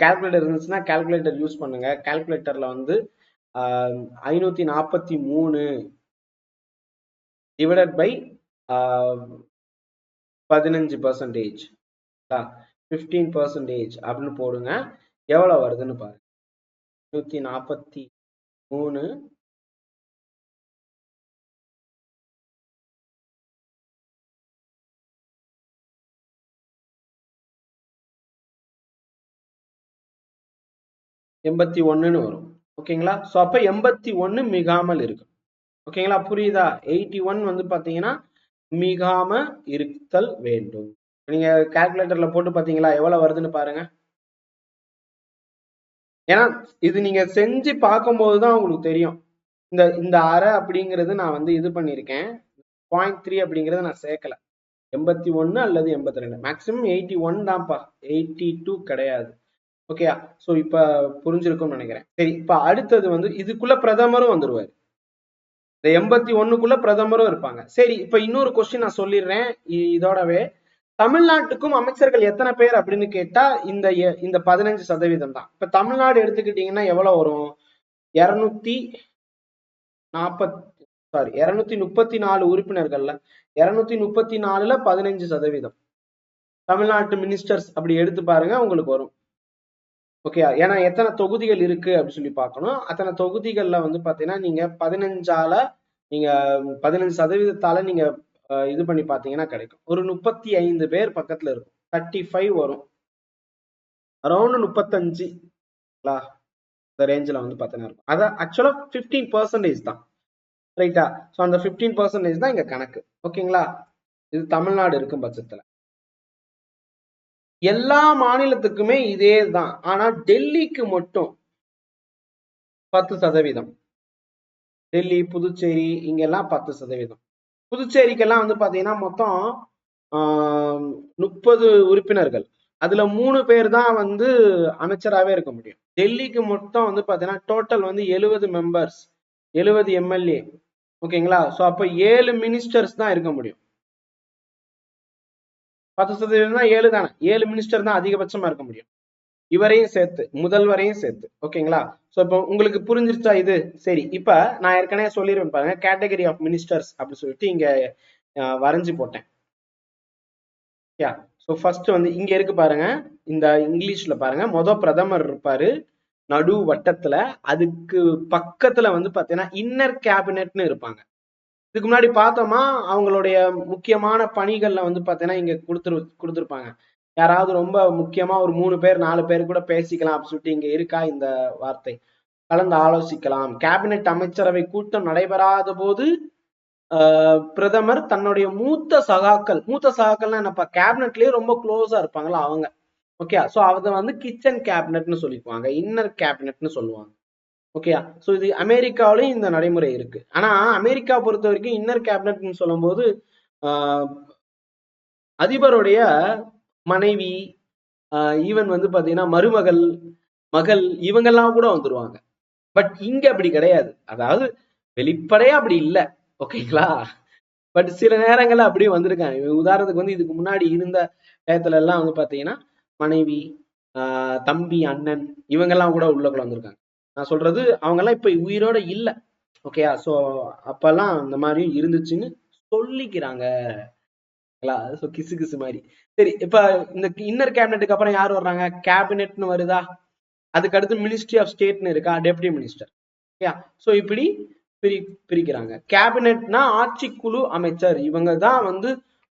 கால்குலேட்டர் இருந்துச்சுன்னா கால்குலேட்டர் யூஸ் பண்ணுங்க. கால்குலேட்டர்ல வந்து 543 டிவைடட் பை 15%, 15% அப்படின்னு போடுங்க. எவ்வளவு வருதுன்னு பாருங்க. 543 81 வரும். ஓகேங்களா? ஸோ அப்ப 81 மிகாமல் இருக்கு. ஓகேங்களா? புரியுதா? 81 வந்து பாத்தீங்கன்னா மிகாம இருத்தல் வேண்டும். நீங்க கால்குலேட்டர்ல போட்டு பாத்தீங்களா எவ்வளவு வருதுன்னு பாருங்க. ஏன்னா இது நீங்க செஞ்சு பார்க்கும்போதுதான் உங்களுக்கு தெரியும். இந்த அரை அப்படிங்கிறது நான் வந்து இது பண்ணியிருக்கேன். 0.3 அப்படிங்கறத நான் சேர்க்கல. 81 அல்லது 82, மேக்சிமம் 81 தான்ப்பா, 82 கிடையாது. ஓகே, சோ இப்ப புரிஞ்சிருக்கும்னு நினைக்கிறேன். சரி, இப்ப அடுத்தது வந்து இதுக்குள்ள பிரதமரும் வந்துருவாரு. இந்த 81க்குள்ள பிரதமரும் இருப்பாங்க. சரி, இப்ப இன்னொரு கொஸ்டின் நான் சொல்லிடுறேன் இதோடவே. தமிழ்நாட்டுக்கும் அமைச்சர்கள் எத்தனை பேர் அப்படின்னு கேட்டா இந்த 15% தான். இப்ப தமிழ்நாடு எடுத்துக்கிட்டீங்கன்னா எவ்வளவு வரும்? 234 உறுப்பினர்கள்ல 234ல 15%. தமிழ்நாட்டு மினிஸ்டர்ஸ் அப்படி எடுத்து பாருங்க, உங்களுக்கு வரும். ஓகே, ஏன்னா எத்தனை தொகுதிகள் இருக்கு அப்படின்னு சொல்லி பார்க்கணும். அத்தனை தொகுதிகள்ல வந்து பாத்தீங்கன்னா நீங்க 15ஆல நீங்க 15%தால நீங்க இது பண்ணி பாத்தீங்கன்னா கிடைக்கும். ஒரு 35 பேர் பக்கத்துல இருக்கும். 35 வரும். அரௌண்ட் 35 இந்த ரேஞ்சில் வந்து பாத்தீங்கன்னா இருக்கும். அதான் ஆக்சுவலா 15% தான். ரைட்டா? ஸோ அந்த 15% தான் இங்க கணக்கு. ஓகேங்களா? இது தமிழ்நாடு இருக்கும் பட்சத்துல. எல்லா மாநிலத்துக்குமே இதே தான். ஆனா டெல்லிக்கு மட்டும் 10%. டெல்லி, புதுச்சேரி இங்கெல்லாம் 10%. புதுச்சேரிக்கெல்லாம் வந்து பாத்தீங்கன்னா மொத்தம் 30 உறுப்பினர்கள். அதுல 3 பேர் தான் வந்து அமைச்சராகவே இருக்க முடியும். டெல்லிக்கு மொத்தம் வந்து பாத்தீங்கன்னா டோட்டல் வந்து 70 மெம்பர்ஸ், 70 எம்எல்ஏ. ஓகேங்களா? சோ அப்ப 7 மினிஸ்டர்ஸ் தான் இருக்க முடியும். 10% தான் 7 தானே, 7 மினிஸ்டர் தான் அதிகபட்சமா இருக்க முடியும். இவரையும் சேர்த்து, முதல்வரையும் சேர்த்து. ஓகேங்களா? சோ இப்போ உங்களுக்கு புரிஞ்சிருச்சா இது? சரி, இப்ப நான் ஏற்கனவே சொல்லிருவேன் பாருங்க, கேட்டகரி ஆஃப் மினிஸ்டர்ஸ் அப்படி சொல்லிட்டு இங்க வரைஞ்சு போட்டேன். ஸோ ஃபர்ஸ்ட் வந்து இங்க இருக்கு பாருங்க, இந்த இங்கிலீஷ்ல பாருங்க, பிரதமர் இருப்பாரு நடு வட்டத்துல. அதுக்கு பக்கத்துல வந்து பாத்தீங்கன்னா இன்னர் கேபினெட்னு இருப்பாங்க. இதுக்கு முன்னாடி பார்த்தோமா அவங்களுடைய முக்கியமான பணிகள்ல வந்து பாத்தீங்கன்னா இங்க கொடுத்துருப்பாங்க. யாராவது ரொம்ப முக்கியமா ஒரு 3 பேர் 4 பேர் கூட பேசிக்கலாம் அப்படின்னு சொல்லிட்டு இங்க இருக்கா இந்த வார்த்தை. கலந்து ஆலோசிக்கலாம். கேபினெட் அமைச்சரவை கூட்டம் நடைபெறாத போது பிரதமர் தன்னுடைய மூத்த சகாக்கள்னா என்னப்பா, கேபினெட்லயே ரொம்ப க்ளோஸா இருப்பாங்களா அவங்க. ஓகே, சோ அதை வந்து கிச்சன் கேபினெட்னு சொல்லிக்குவாங்க, இன்னர் கேபினெட்னு சொல்லுவாங்க. ஓகே, சோ இது அமெரிக்காவிலையும் இந்த நடைமுறை இருக்கு. ஆனா அமெரிக்கா பொறுத்த வரைக்கும் இன்னர் கேபினெட்னு சொல்லும் போது அதிபருடைய மனைவி, ஈவன் வந்து பாத்தீங்கன்னா மருமகள், மகள் இவங்கெல்லாம் கூட வந்துருவாங்க. பட் இங்க அப்படி கிடையாது. அதாவது வெளிப்படையா அப்படி இல்லை. ஓகேங்களா? பட் சில நேரங்கள்ல அப்படியே வந்திருக்காங்க. உதாரணத்துக்கு வந்து இதுக்கு முன்னாடி இருந்த டயத்துல எல்லாம் வந்து பாத்தீங்கன்னா மனைவி, தம்பி, அண்ணன் இவங்கெல்லாம் கூட உள்ளக்குள்ள வந்திருக்காங்க. நான் சொல்றது அவங்க எல்லாம் இப்ப உயிரோட இல்ல. ஓகேயா? சோ அப்பெல்லாம் இந்த மாதிரி இருந்துச்சுன்னு சொல்லிக்கிறாங்க. கிசு கிசு மாதிரி. சரி, இப்ப இந்த இன்னர் கேபினெட்டுக்கு அப்புறம் யார் வர்றாங்க? கேபினெட்னு வருதா, அதுக்கு அடுத்து மினிஸ்ட்ரி ஆஃப் ஸ்டேட்னு இருக்கா, டெப்டி மினிஸ்டர். சோ இப்படி பிரிக்கிறாங்க. கேபினெட்னா ஆட்சிக்குழு அமைச்சர், இவங்க தான் வந்து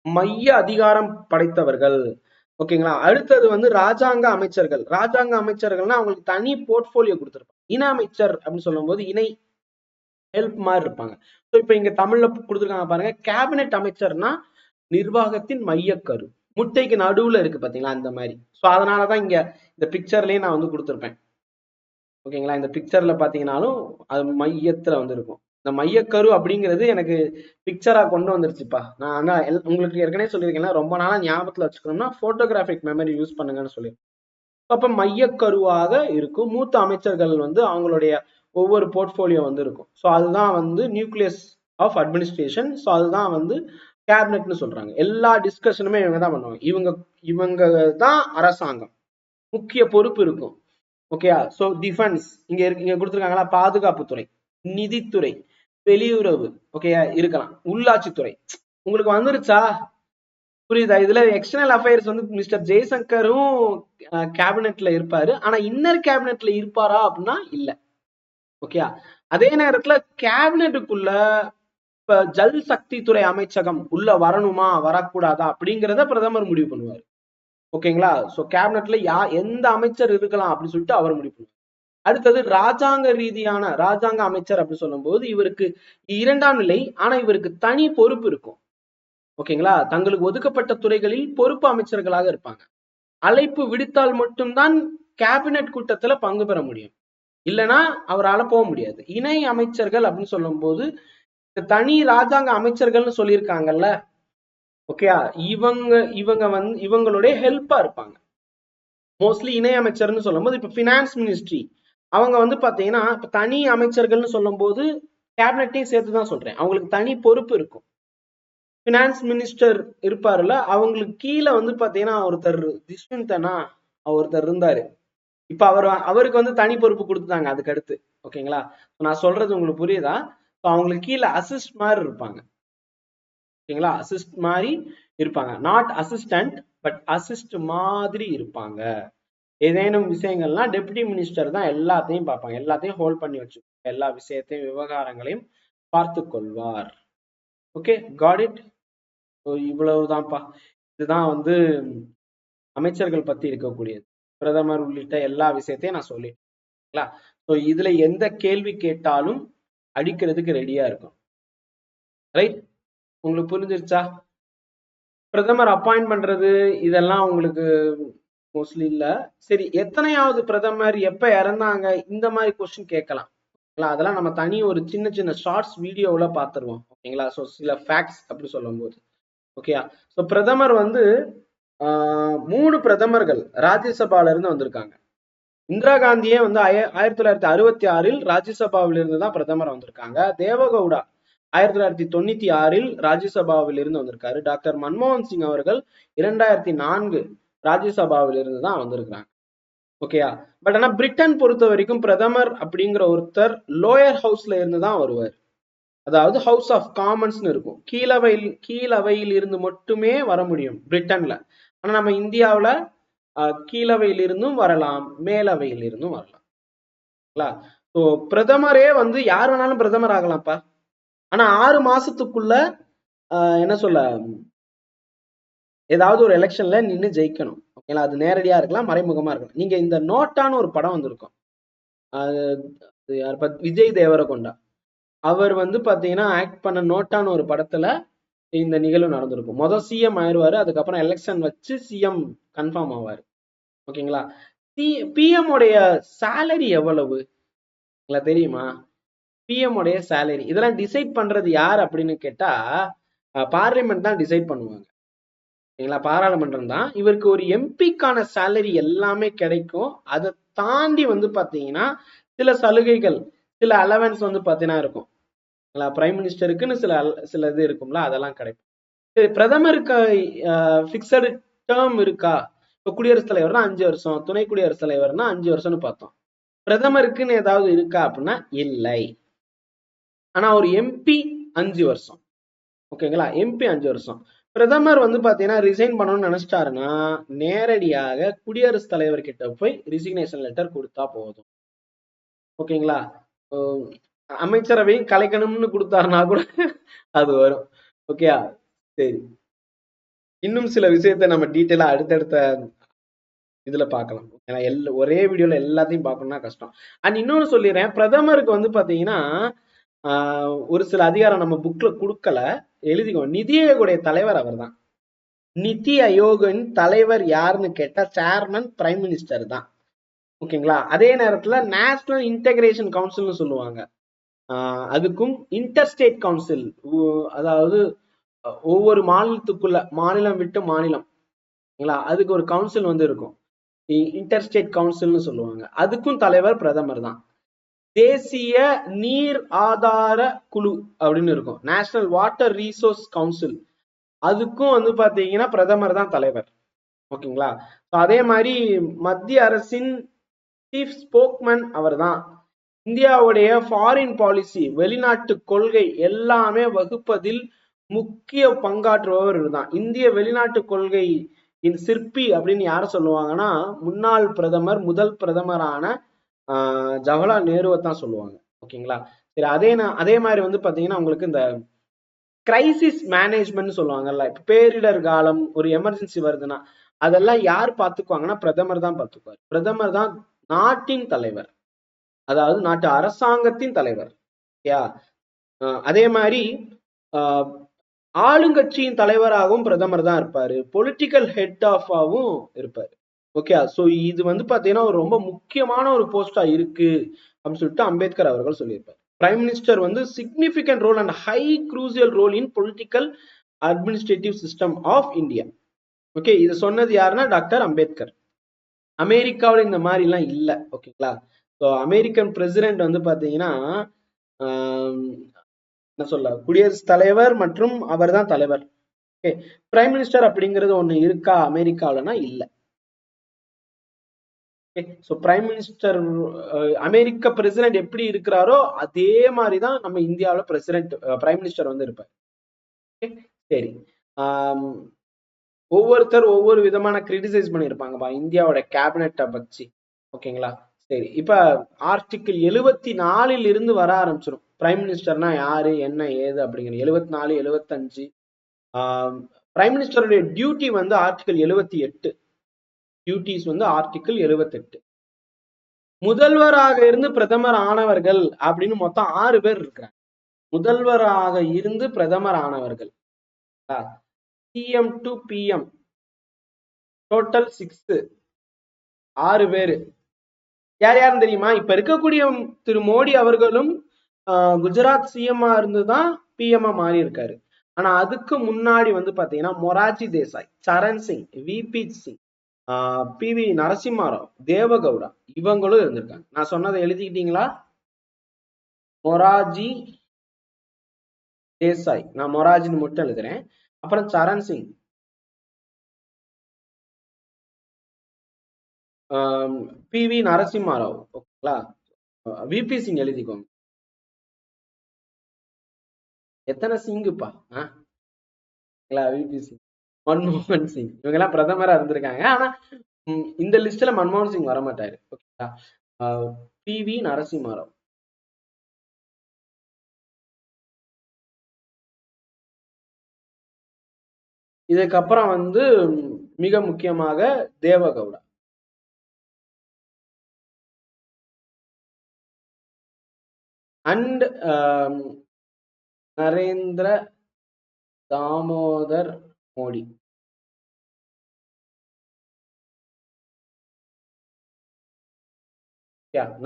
மைய அதிகாரம் படைத்தவர்கள். ஓகேங்களா? அடுத்தது வந்து ராஜாங்க அமைச்சர்கள். ராஜாங்க அமைச்சர்கள்னா அவங்களுக்கு தனி போர்ட்போலியோ கொடுத்திருப்பாங்க. இணை அமைச்சர் அப்படின்னு சொல்லும் போது இணை ஹெல்ப் மாதிரி இருப்பாங்க. இப்ப இங்க தமிழ்ல கொடுத்துருக்காங்க பாருங்க, கேபினெட் அமைச்சர்னா நிர்வாகத்தின் மையக்கரு, முட்டைக்கு நடுவுல இருக்கு பாத்தீங்களா அந்த மாதிரி. சோ அதனாலதான் இங்க இந்த பிக்சர்லயே நான் வந்து கொடுத்திருப்பேன். ஓகேங்களா? இந்த பிக்சர்ல பாத்தீங்கன்னாலும் அது மையத்துல வந்து இருக்கும். இந்த மையக்கரு அப்படிங்கிறது எனக்கு பிக்சரா கொண்டு வந்துருச்சுப்பா. நான் உங்களுக்கு ஏற்கனவே சொல்லியிருக்கேன், ரொம்ப நாளா ஞாபகத்துல வச்சுக்கணும்னா போட்டோகிராபிக் மெமரி யூஸ் பண்ணுங்கன்னு சொல்லி. அப்ப மையக்கருவாக இருக்கும். மூத்த அமைச்சர்கள் வந்து அவங்களுடைய ஒவ்வொரு போர்ட்ஃபோலியோ வந்து இருக்கும். ஸோ அதுதான் வந்து நியூக்ளியஸ் ஆஃப் அட்மினிஸ்ட்ரேஷன். ஸோ அதுதான் வந்து கேபினெட்னு சொல்றாங்க. எல்லா டிஸ்கஷனுமே இவங்க தான் பண்ணுவாங்க. இவங்க தான் அரசாங்கம், முக்கிய பொறுப்பு இருக்கும். ஓகே, ஸோ டிஃபென்ஸ் இங்க கொடுத்துருக்காங்களா, பாதுகாப்புத்துறை, நிதித்துறை, வெளியுறவு, ஓகே இருக்கலாம், உள்ளாட்சித்துறை. உங்களுக்கு வந்துருச்சா, புரியுதா? இதுல எக்ஸ்டர்னல் அஃபேர்ஸ் வந்து மிஸ்டர் ஜெய்சங்கரும் கேபினெட்ல இருப்பாரு. ஆனா இன்னர் கேபினெட்ல இருப்பாரா அப்படின்னா இல்ல. ஓகே, அதே நேரத்துல கேபினெட்டுக்குள்ள இப்ப ஜல் சக்தி துறை அமைச்சகம் உள்ள வரணுமா வரக்கூடாதா அப்படிங்கிறத பிரதமர் முடிவு பண்ணுவார். ஓகேங்களா? சோ கேபினெட்ல எந்த அமைச்சர் இருக்கலாம் அப்படின்னு சொல்லிட்டு அவர் முடிவு பண்ணுவார். அடுத்தது ராஜாங்க அமைச்சர் அப்படின்னு சொல்லும் போது இவருக்கு 2ஆம் நிலை, ஆனா இவருக்கு தனி பொறுப்பு இருக்கும். ஓகேங்களா? தங்களுக்கு ஒதுக்கப்பட்ட துறைகளில் பொறுப்பு அமைச்சர்களாக இருப்பாங்க. அழைப்பு விடுத்தால் மட்டும்தான் கேபினெட் கூட்டத்துல பங்கு பெற முடியும், இல்லைன்னா அவரால் போக முடியாது. இணை அமைச்சர்கள் அப்படின்னு சொல்லும் போது தனி ராஜாங்க அமைச்சர்கள்னு சொல்லியிருக்காங்கல்ல, ஓகே, இவங்க வந்து இவங்களுடைய ஹெல்ப்பா இருப்பாங்க. மோஸ்ட்லி இணை அமைச்சர்னு சொல்லும் போது இப்ப பினான்ஸ் மினிஸ்ட்ரி அவங்க வந்து பாத்தீங்கன்னா இப்ப தனி அமைச்சர்கள்னு சொல்லும் போது கேபினெட்டையும் சேர்த்துதான் சொல்றேன், அவங்களுக்கு தனி பொறுப்பு இருக்கும். பினான்ஸ் மினிஸ்டர் இருப்பாருல்ல, அவங்களுக்கு கீழே வந்து பாத்தீங்கன்னா ஒருத்தர் திஷ்வந்தனா ஒருத்தர் இருந்தாரு. இப்ப அவருக்கு வந்து தனி பொறுப்பு கொடுத்துட்டாங்க அதுக்கு அடுத்து. ஓகேங்களா? நான் சொல்றது உங்களுக்கு புரியுதா? அவங்களுக்கு கீழே அசிஸ்ட் மாதிரி இருப்பாங்க. ஓகேங்களா? அசிஸ்ட் மாதிரி இருப்பாங்க, நாட் அசிஸ்டன்ட் பட் அசிஸ்ட் மாதிரி இருப்பாங்க. ஏதேனும் விஷயங்கள்லாம் டெப்யூட்டி மினிஸ்டர் தான் எல்லாத்தையும் பார்ப்பாங்க, எல்லாத்தையும் ஹோல்ட் பண்ணி வச்சு எல்லா விஷயத்தையும் விவகாரங்களையும் பார்த்து கொள்வார். Okay, got it. இவ்வளவுதான்ப்பா. இதுதான் வந்து அமைச்சர்கள் பத்தி இருக்கக்கூடியது. பிரதமர் உள்ளிட்ட எல்லா விஷயத்தையும் நான் சொல்லிட்டேன். ஸோ இதுல எந்த கேள்வி கேட்டாலும் அடிக்கிறதுக்கு ரெடியா இருக்கும். ரைட்? உங்களுக்கு புரிஞ்சிருச்சா? பிரதமர் அப்பாயிண்ட் பண்றது இதெல்லாம் உங்களுக்கு மோஸ்ட்லி இல்ல. சரி, எத்தனையாவது பிரதமர் எப்ப இறந்தாங்க இந்த மாதிரி கொஸ்டின் கேட்கலாம். அதெல்லாம் நம்ம தனி ஒரு சின்ன சின்ன ஷார்ட்ஸ் வீடியோல பாத்துருவோம். ஓகேங்களா? ஸோ சில ஃபேக்ட்ஸ் அப்படி சொல்லும் போது ஓகேயா. ஸோ பிரதமர் வந்து 3 பிரதமர்கள் ராஜ்யசபால இருந்து வந்திருக்காங்க. இந்திரா காந்தியே வந்து 1966 ராஜ்யசபாவில் இருந்து தான் பிரதமர் வந்திருக்காங்க. தேவகவுடா 1996 ராஜ்யசபாவில் இருந்து வந்திருக்காரு. டாக்டர் மன்மோகன் சிங் அவர்கள் 2004 ராஜ்யசபாவில் இருந்து தான் வந்திருக்காங்க. ஓகேயா. பட் ஆனா பிரிட்டன் பொறுத்த வரைக்கும் பிரதமர் அப்படிங்கிற ஒருத்தர் லோயர் ஹவுஸ்ல இருந்து தான் வருவார். அதாவது ஹவுஸ் ஆஃப் காமன்ஸ்னு இருக்கும், கீழவையில் இருந்து மட்டுமே வர முடியும் பிரிட்டன்ல. ஆனா நம்ம இந்தியாவில கீழவையில் இருந்தும் வரலாம், மேலவையில் இருந்தும் வரலாம். ஸோ பிரதமரே வந்து யார் வேணாலும் பிரதமர் ஆகலாம்ப்பா. ஆனா 6 மாசத்துக்குள்ள என்ன சொல்ல, ஏதாவது ஒரு எலெக்ஷன்ல நின்று ஜெயிக்கணும். ஓகேங்களா? அது நேரடியா இருக்கலாம், மறைமுகமா இருக்கலாம். நீங்க இந்த நோட்டான்னு ஒரு படம் வந்திருக்கும், விஜய் தேவரகொண்டா அவர் வந்து பாத்தீங்கன்னா ஆக்ட் பண்ண நோட்டான்னு ஒரு படத்துல இந்த நிகழ்வு நடந்திருக்கும். முதல் சிஎம் ஆயிடுவாரு, அதுக்கப்புறம் எலெக்ஷன் வச்சு சிஎம் கன்ஃபார்ம் ஆவாரு. ஓகேங்களா? பிஎம் உடைய சேலரி எவ்வளவு தெரியுமா? பிஎம் உடைய சேலரி இதெல்லாம் டிசைட் பண்றது யார் அப்படின்னு கேட்டா பார்லிமெண்ட் தான் டிசைட் பண்ணுவாங்க. ஓகேங்களா? பாராளுமன்றம் தான். இவருக்கு ஒரு எம்பிக்கான சேலரி எல்லாமே கிடைக்கும். அதை தாண்டி வந்து பாத்தீங்கன்னா சில சலுகைகள், சில அலவன்ஸ் வந்து பாத்தீங்கன்னா இருக்கும். பிரைம் மினிஸ்டருக்குன்னு சில இது இருக்கும்ல, அதெல்லாம் கிடைக்கும். சரி, பிரதமருக்கு பிக்சடு டேர்ம் இருக்கா? இப்ப குடியரசுத் தலைவர்னா 5 வருஷம், துணை குடியரசுத் தலைவர்னா 5 வருஷம்னு பார்த்தோம். பிரதமருக்குன்னு ஏதாவது இருக்கா அப்படின்னா இல்லை. ஆனா ஒரு எம்பி 5 வருஷம். ஓகேங்களா? எம்பி 5 வருஷம். பிரதமர் வந்து பாத்தீங்கன்னா ரிசைன் பண்ணணும்னு நினைச்சிட்டாருன்னா நேரடியாக குடியரசுத் தலைவர் கிட்ட போய் ரிசிக்னேஷன் லெட்டர் கொடுத்தா போதும். ஓகேங்களா? அமைச்சரவையும் கலைக்கணும்னு கொடுத்தாருன்னா கூட அது வரும். ஓகேயா? சரி, இன்னும் சில விஷயத்த நம்ம டீட்டெயிலா அடுத்தடுத்த இதுல பார்க்கலாம். ஏன்னா ஒரே வீடியோல எல்லாத்தையும் பார்க்கணும்னா கஷ்டம். அண்ட் இன்னொன்னு சொல்லிடுறேன், பிரதமருக்கு வந்து பாத்தீங்கன்னா ஒரு சில அதிகாரம் நம்ம புக்ல கொடுக்கல, எழுதிக்கோ. நிதி ஆயோகுடைய தலைவர் அவர் தான். நிதி ஆயோகின் தலைவர் யாருன்னு கேட்டா சேர்மன் பிரைம் மினிஸ்டர் தான். ஓகேங்களா? அதே நேரத்துல நேஷனல் இன்டகிரேஷன் கவுன்சில்னு சொல்லுவாங்க, அதுக்கும் இன்டர்ஸ்டேட் கவுன்சில், அதாவது ஒவ்வொரு மாநிலத்துக்குள்ள, மாநிலம் விட்டு மாநிலம், அதுக்கு ஒரு கவுன்சில் வந்து இருக்கும், இன்டர்ஸ்டேட் கவுன்சில்னு சொல்லுவாங்க. அதுக்கும் தலைவர் பிரதமர் தான். தேசிய நீர் ஆதார குழு அப்படின்னு இருக்கும், நேஷனல் வாட்டர் ரிசோர்ஸ் கவுன்சில். அதுக்கும் வந்து பாத்தீங்கன்னா பிரதமர் தான் தலைவர். ஓகேங்களா. அதே மாதிரி மத்திய அரசின் சீஃப் ஸ்போக்மேன் அவர் தான். இந்தியாவுடைய ஃபாரின் பாலிசி, வெளிநாட்டு கொள்கை எல்லாமே வகுப்பதில் முக்கிய பங்காற்றுபவர் தான். இந்திய வெளிநாட்டு கொள்கை சிற்பி அப்படின்னு யார சொல்லுவாங்கன்னா, முன்னாள் பிரதமர், முதல் பிரதமரான ஜவஹர்லால் நேருவை தான் சொல்லுவாங்க. ஓகேங்களா. சரி, அதே மாதிரி வந்து பாத்தீங்கன்னா உங்களுக்கு இந்த கிரைசிஸ் மேனேஜ்மெண்ட் சொல்லுவாங்கல்ல, பேரிடர் காலம், ஒரு எமர்ஜென்சி வருதுன்னா அதெல்லாம் யார் பார்த்துக்குவாங்கன்னா பிரதமர் தான் பார்த்துக்குவார். பிரதமர் தான் நாட்டின் தலைவர், அதாவது நாட்டு அரசாங்கத்தின் தலைவர். அதே மாதிரி ஆளுங்கட்சியின் தலைவராகவும் பிரதமர் தான் இருப்பாரு, பொலிட்டிக்கல் ஹெட் ஆஃபாவும் இருப்பாரு. ஓகே. சோ இது வந்து பாத்தீங்கன்னா ரொம்ப முக்கியமான ஒரு போஸ்டா இருக்கு அப்படின்னு சொல்லிட்டு அம்பேத்கர் அவர்கள் சொல்லியிருப்பார். பிரைம் மினிஸ்டர் வந்து significant role and high crucial role in political administrative system of India. Okay, இது சொன்னது யாருன்னா டாக்டர் அம்பேத்கர். அமெரிக்காவில் இந்த மாதிரி எல்லாம் இல்ல. ஓகேங்களா. ஸோ அமெரிக்கன் பிரசிடென்ட் வந்து பாத்தீங்கன்னா என்ன சொல்ல, குடியரசுத் தலைவர் மற்றும் அவர் தான் தலைவர். ஓகே, பிரைம் மினிஸ்டர் அப்படிங்கிறது ஒண்ணு இருக்கா அமெரிக்காவிலனா இல்ல. பிரைம் மினிஸ்டர், அமெரிக்க பிரசிடென்ட் எப்படி இருக்கிறாரோ அதே மாதிரிதான் நம்ம இந்தியாவில பிரசிடென்ட், பிரைம் மினிஸ்டர் வந்து இருப்பார். சரி, ஒவ்வொருத்தர் ஒவ்வொரு விதமான கிரிட்டிசைஸ் பண்ணியிருப்பாங்கப்பா இந்தியாவோட கேபினெட்டை பற்றி. ஓகேங்களா. சரி, இப்ப ஆர்டிகிள் 74 இருந்து வர ஆரம்பிச்சிடும் பிரைம் மினிஸ்டர்னா யாரு என்ன ஏது அப்படிங்கிறது. 74, 75 பிரைம் மினிஸ்டருடைய டியூட்டி வந்து ஆர்டிகிள் 78. டியூட்டிஸ் வந்து ஆர்டிகிள் 78. முதல்வராக இருந்து பிரதமர் ஆனவர்கள் அப்படின்னு மொத்தம் 6 பேர் இருக்கிறாங்க. முதல்வராக இருந்து பிரதமர் ஆனவர்கள் சிஎம் டு பிஎம் டோட்டல் 6, 6 பேரு. யார் யாருன்னு தெரியுமா? இப்ப இருக்கக்கூடிய திரு மோடி அவர்களும் குஜராத் சிஎம்மா இருந்துதான் பிஎம்ஆ மாறி இருக்காரு. ஆனா அதுக்கு முன்னாடி வந்து பாத்தீங்கன்னா மொரார்ஜி தேசாய், சரண் சிங், விபி சிங், பி.வி. நரசிம்மராவ், தேவகவுடா இவங்களும் இருந்திருக்காங்க. நான் சொன்னதை எழுதிக்கிட்டீங்களா? மொரார்ஜி தேசாய், நான் மொரார்ஜின்னு மட்டும் எழுதுறேன். அப்புறம் சரண் சிங், பி.வி. நரசிம்மராவ். ஓகேங்களா. விபி சிங் எழுதிக்கோங்க. எத்தனை சிங்குப்பா? விபி சிங், மன்மோகன் சிங், இவங்க எல்லாம் பிரதமரா இருந்திருக்காங்க. ஆனா இந்த லிஸ்ட்ல மன்மோகன் சிங் வரமாட்டாரு. ஓகேங்களா. பி.வி. நரசிம்மராவ். இதுக்கப்புறம் வந்து மிக முக்கியமாக தேவகவுடா. அண்ட் நரேந்திர தாமோதர் மோடி.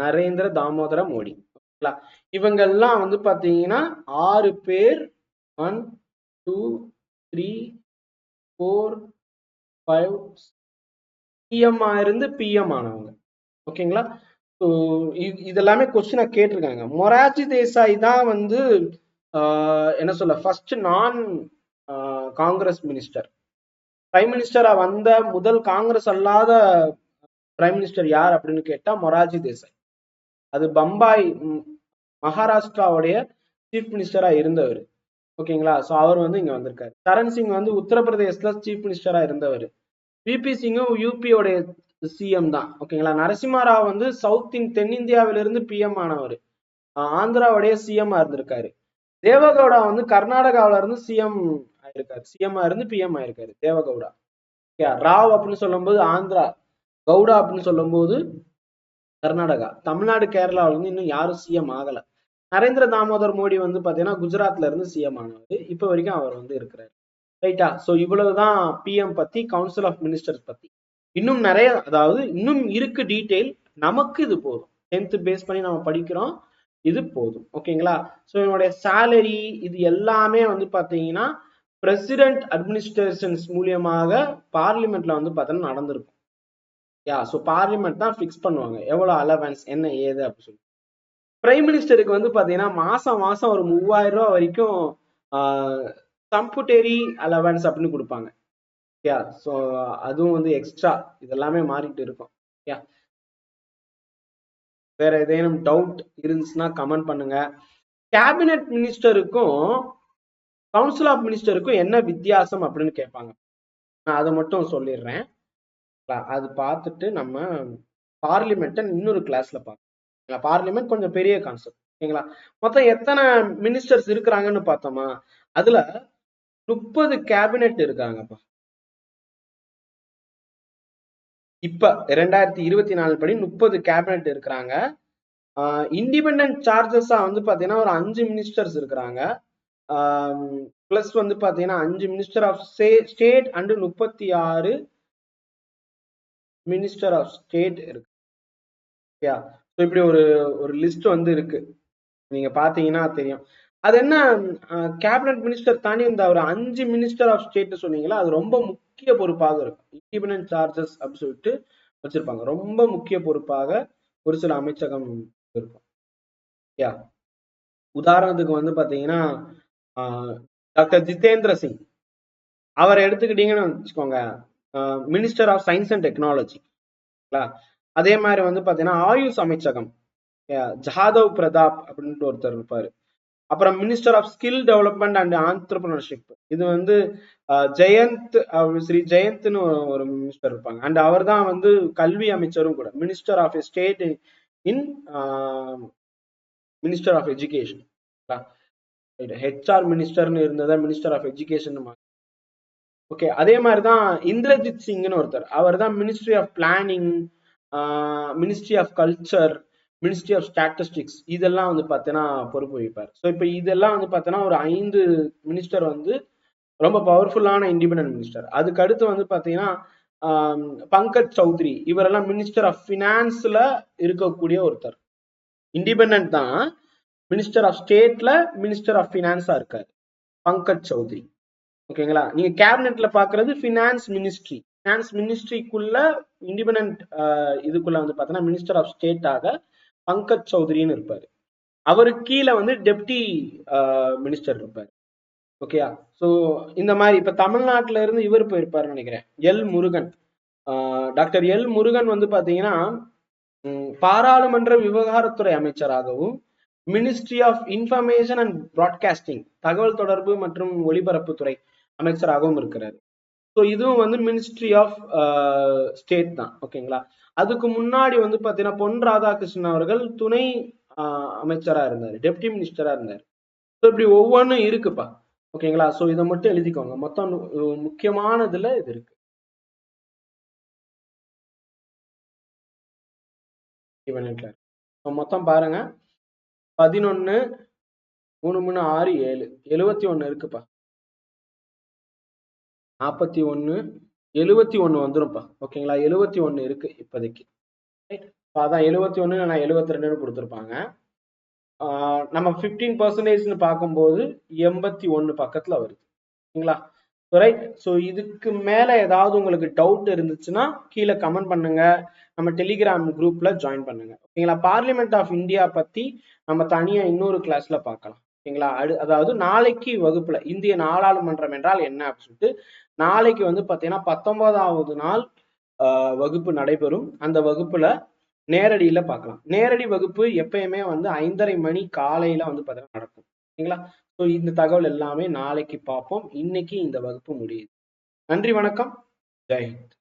நரேந்திர தாமோதர மோடி. இவங்கெல்லாம் வந்து பாத்தீங்கன்னா 6 பேர். 1, 2, 3, 4, 5 சிஎம் இருந்து பிஎம் ஆனவங்க. ஓகேங்களா. இதெல்லாமே கொஸ்டினா கேட்டிருக்காங்க. மொரார்ஜி தேசாய் தான் வந்து என்ன சொல்ல ஃபர்ஸ்ட் நான் காங்கிரஸ் மினிஸ்டர். பிரைம் மினிஸ்டரா வந்த முதல் காங்கிரஸ் அல்லாத பிரைம் மினிஸ்டர் யார் அப்படின்னு கேட்டா மொரார்ஜி தேசாய். அது பம்பாய் மகாராஷ்டிராவுடைய சீஃப் மினிஸ்டரா இருந்தவர். ஓகேங்களா. சோ அவர் வந்து இங்க வந்திருக்காரு. சரண் சிங் வந்து உத்தரப்பிரதேசல சீஃப் மினிஸ்டரா இருந்தவர். விபி சிங்கும் யூபியோடைய சிஎம் தான். ஓகேங்களா. நரசிம்மராவ் வந்து சவுத்தின் தென்னிந்தியாவிலிருந்து பிஎம் ஆனவர், ஆந்திராவுடைய சிஎம் இருந்திருக்காரு. தேவகவுடா வந்து கர்நாடகாவில இருந்து சிஎம் ஆயிருக்காரு, சிஎம் இருந்து பிஎம் ஆயிருக்காரு தேவகவுடா. ராவ் அப்படின்னு சொல்லும் போது ஆந்திரா, கவுடா அப்படின்னு சொல்லும் போது கர்நாடகா. தமிழ்நாடு, கேரளாவில இருந்து இன்னும் யாரும் சிஎம் ஆகல. நரேந்திர தாமோதர் மோடி வந்து பாத்தீங்கன்னா குஜராத்ல இருந்து சிஎம் ஆனவர். இப்ப வரைக்கும் அவர் வந்து இருக்கிறார். ரைட்டா. சோ இவ்வளவுதான் பிஎம் பத்தி, கவுன்சில் ஆஃப் மினிஸ்டர்ஸ் பத்தி. இன்னும் நிறைய, அதாவது இன்னும் இருக்கு டீடைல். நமக்கு இது போதும், 10th பேஸ் பண்ணி நம்ம படிக்கிறோம், இது போதும். ஓகேங்களா. சோ என்னுடைய சேலரி இது எல்லாமே வந்து பாத்தீங்கன்னா பிரசிடென்ட் அட்மினிஸ்ட்ரேஷன்ஸ் மூலியமாக பார்லிமெண்ட்ல வந்து பாத்தீங்கன்னா நடந்திருக்கும். சோ பார்லிமெண்ட் தான் பிக்ஸ் பண்ணுவாங்க எவ்வளவு அலவன்ஸ் என்ன ஏது அப்படின்னு சொல்லி. பிரைம் மினிஸ்டருக்கு வந்து பாத்தீங்கன்னா மாசம் மாசம் ஒரு 3000 ரூபாய் வரைக்கும் கம்புட்டரி அலவன்ஸ் அப்படின்னு கொடுப்பாங்க. யா ஸோ அதுவும் வந்து எக்ஸ்ட்ரா இதெல்லாமே மாறிட்டு இருக்கும். யா வேற ஏதேனும் டவுட் இருந்துச்சுன்னா கமெண்ட் பண்ணுங்க. கேபினெட் மினிஸ்டருக்கும் கவுன்சில் ஆஃப் மினிஸ்டருக்கும் என்ன வித்தியாசம் அப்படின்னு கேட்பாங்க. நான் அதை மட்டும் சொல்லிடுறேன். அது பார்த்துட்டு நம்ம பார்லிமெண்ட்டை இன்னொரு கிளாஸ்ல பார்க்கலாம். பார்லிமெண்ட் கொஞ்சம் பெரிய கான்செப்ட். ஓகேங்களா? மொத்தம் எத்தனை மினிஸ்டர்ஸ் இருக்கிறாங்கன்னு பார்த்தோமா, அதுல 30 கேபினெட் இருக்காங்கப்பா. இப்ப 2024 படி 30 கேபினெட் இருக்கிறாங்க. இண்டிபெண்டன்ட் சார்ஜஸா வந்து பாத்தீங்கன்னா ஒரு 5 மினிஸ்டர்ஸ் இருக்கிறாங்க. பிளஸ் வந்து பாத்தீங்கன்னா 5 minister of state and 36 minister of state இருக்கு. இப்படி ஒரு லிஸ்ட் வந்து இருக்கு. நீங்க பாத்தீங்கன்னா தெரியும். அது என்ன, கேபினட் மினிஸ்டர் தாண்டி இந்த ஒரு 5 மினிஸ்டர் ஆஃப் ஸ்டேட் சொன்னீங்களா, அது ரொம்ப முக்கிய பொறுப்பாக இருக்கும். இண்டிபெண்டன்ட் சார்ஜஸ் அப்படின்னு சொல்லிட்டு வச்சிருப்பாங்க. ரொம்ப முக்கிய பொறுப்பாக ஒரு சில அமைச்சகம் இருக்கும். யா உதாரணத்துக்கு வந்து பாத்தீங்கன்னா டாக்டர் ஜிதேந்திர சிங் அவரை எடுத்துக்கிட்டீங்கன்னு வச்சுக்கோங்க, minister of science and technology. அதே மாதிரி வந்து பாத்தீங்கன்னா ஆயுஷ் அமைச்சகம் ஜாதவ் பிரதாப் அப்படின்ட்டு ஒருத்தர் இருப்பாரு. அப்புறம் minister of skill development and entrepreneurship, இது வந்து ஜெயந்த் ஸ்ரீ ஜெயந்த்னு ஒரு மினிஸ்டர் இருப்பாங்க. அண்ட் அவர் தான் வந்து கல்வி அமைச்சரும் கூட, minister of state in minister of education. HR மினிஸ்டர்னு இருந்ததா மினிஸ்டர் ஆஃப் எஜுகேஷன். ஓகே, அதே மாதிரிதான் இந்திரஜித் சிங்னு ஒருத்தர், அவர் தான் ministry of planning, ministry of culture, ministry of statistics, இதெல்லாம் வந்து பார்த்தீங்கன்னா பொறுப்பு வகிப்பார். ஸோ இப்போ இதெல்லாம் வந்து பார்த்தீங்கன்னா ஒரு 5 மினிஸ்டர் வந்து ரொம்ப பவர்ஃபுல்லான இண்டிபெண்டன்ட் மினிஸ்டர். அதுக்கு அடுத்து வந்து பார்த்தீங்கன்னா பங்கஜ் சௌத்ரி, இவரெல்லாம் மினிஸ்டர் ஆஃப் ஃபினான்ஸ்ல இருக்கக்கூடிய ஒருத்தர். இண்டிபெண்டன்ட் தான், மினிஸ்டர் ஆஃப் ஸ்டேட்ல மினிஸ்டர் ஆஃப் ஃபினான்ஸா இருக்காரு பங்கஜ் சௌத்ரி. ஓகேங்களா? நீங்க கேபினெட்ல பாக்குறது ஃபினான்ஸ் மினிஸ்ட்ரி. ஃபினான்ஸ் மினிஸ்ட்ரிக்குள்ள இண்டிபெண்டன்ட் இதுக்குள்ள வந்து பார்த்தீங்கன்னா மினிஸ்டர் ஆஃப் ஸ்டேட்டாக பங்கஜ் சௌத்ரின்னு இருப்பாரு. அவருக்கு கீழே வந்து டெப்டி மினிஸ்டர் இருப்பாரு. ஓகேயா? ஸோ இந்த மாதிரி இப்ப தமிழ்நாட்டில இருந்து இவர் போயிருப்பாருன்னு நினைக்கிறேன், L Murugan. Doctor L Murugan வந்து பாத்தீங்கன்னா பாராளுமன்ற விவகாரத்துறை அமைச்சராகவும், ministry of information and broadcasting, தகவல் தொடர்பு மற்றும் ஒலிபரப்புத்துறை அமைச்சராகவும் இருக்கிறார். ஸோ இதுவும் வந்து மினிஸ்ட்ரி ஆஃப் ஸ்டேட் தான். ஓகேங்களா? அதுக்கு முன்னாடி வந்து பாத்தீங்கன்னா பொன் ராதாகிருஷ்ணன் அவர்கள் துணை அமைச்சரா இருந்தார், டெப்டி மினிஸ்டரா இருந்தார். ஸோ இப்படி ஒவ்வொன்றும் இருக்குப்பா. ஓகேங்களா? ஸோ இதை மட்டும் எழுதிக்கோங்க, மொத்தம் முக்கியமானதுல இது இருக்கு. மொத்தம் பாருங்க, 11 3 3 6 7 71 இருக்குப்பா. 41 71 வந்துரும்ப்பா. ஓகேங்களா? 71 இருக்கு இப்போதைக்கு. அதான் 71 நான் 72 கொடுத்துருப்பாங்க. நம்ம 15% பார்க்கும்போது 81 பக்கத்துல வருது. ஓகேங்களா? ரைட். ஸோ இதுக்கு மேல ஏதாவது உங்களுக்கு டவுட் இருந்துச்சுன்னா கீழே கமெண்ட் பண்ணுங்க, நம்ம டெலிகிராம் குரூப்ல ஜாயின் பண்ணுங்க. ஓகேங்களா? பார்லிமெண்ட் ஆஃப் இந்தியா பத்தி நம்ம தனியா இன்னொரு கிளாஸ்ல பார்க்கலாம். ஓகேங்களா? அதாவது நாளைக்கு வகுப்புல இந்திய நாடாளுமன்றம் என்றால் என்ன அப்படின்னு சொல்லிட்டு நாளைக்கு வந்து பாத்தீங்கன்னா 19வது நாள் வகுப்பு நடைபெறும். அந்த வகுப்புல நேரடியில பார்க்கலாம். நேரடி வகுப்பு எப்பயுமே வந்து 5:30 மணி காலையில வந்து பாத்தீங்கன்னா நடக்கும். ஓகேங்களா? ஸோ இந்த தகவல் எல்லாமே நாளைக்கு பார்ப்போம். இன்னைக்கு இந்த வகுப்பு முடியுது. நன்றி, வணக்கம், ஜெய் ஹிந்த்.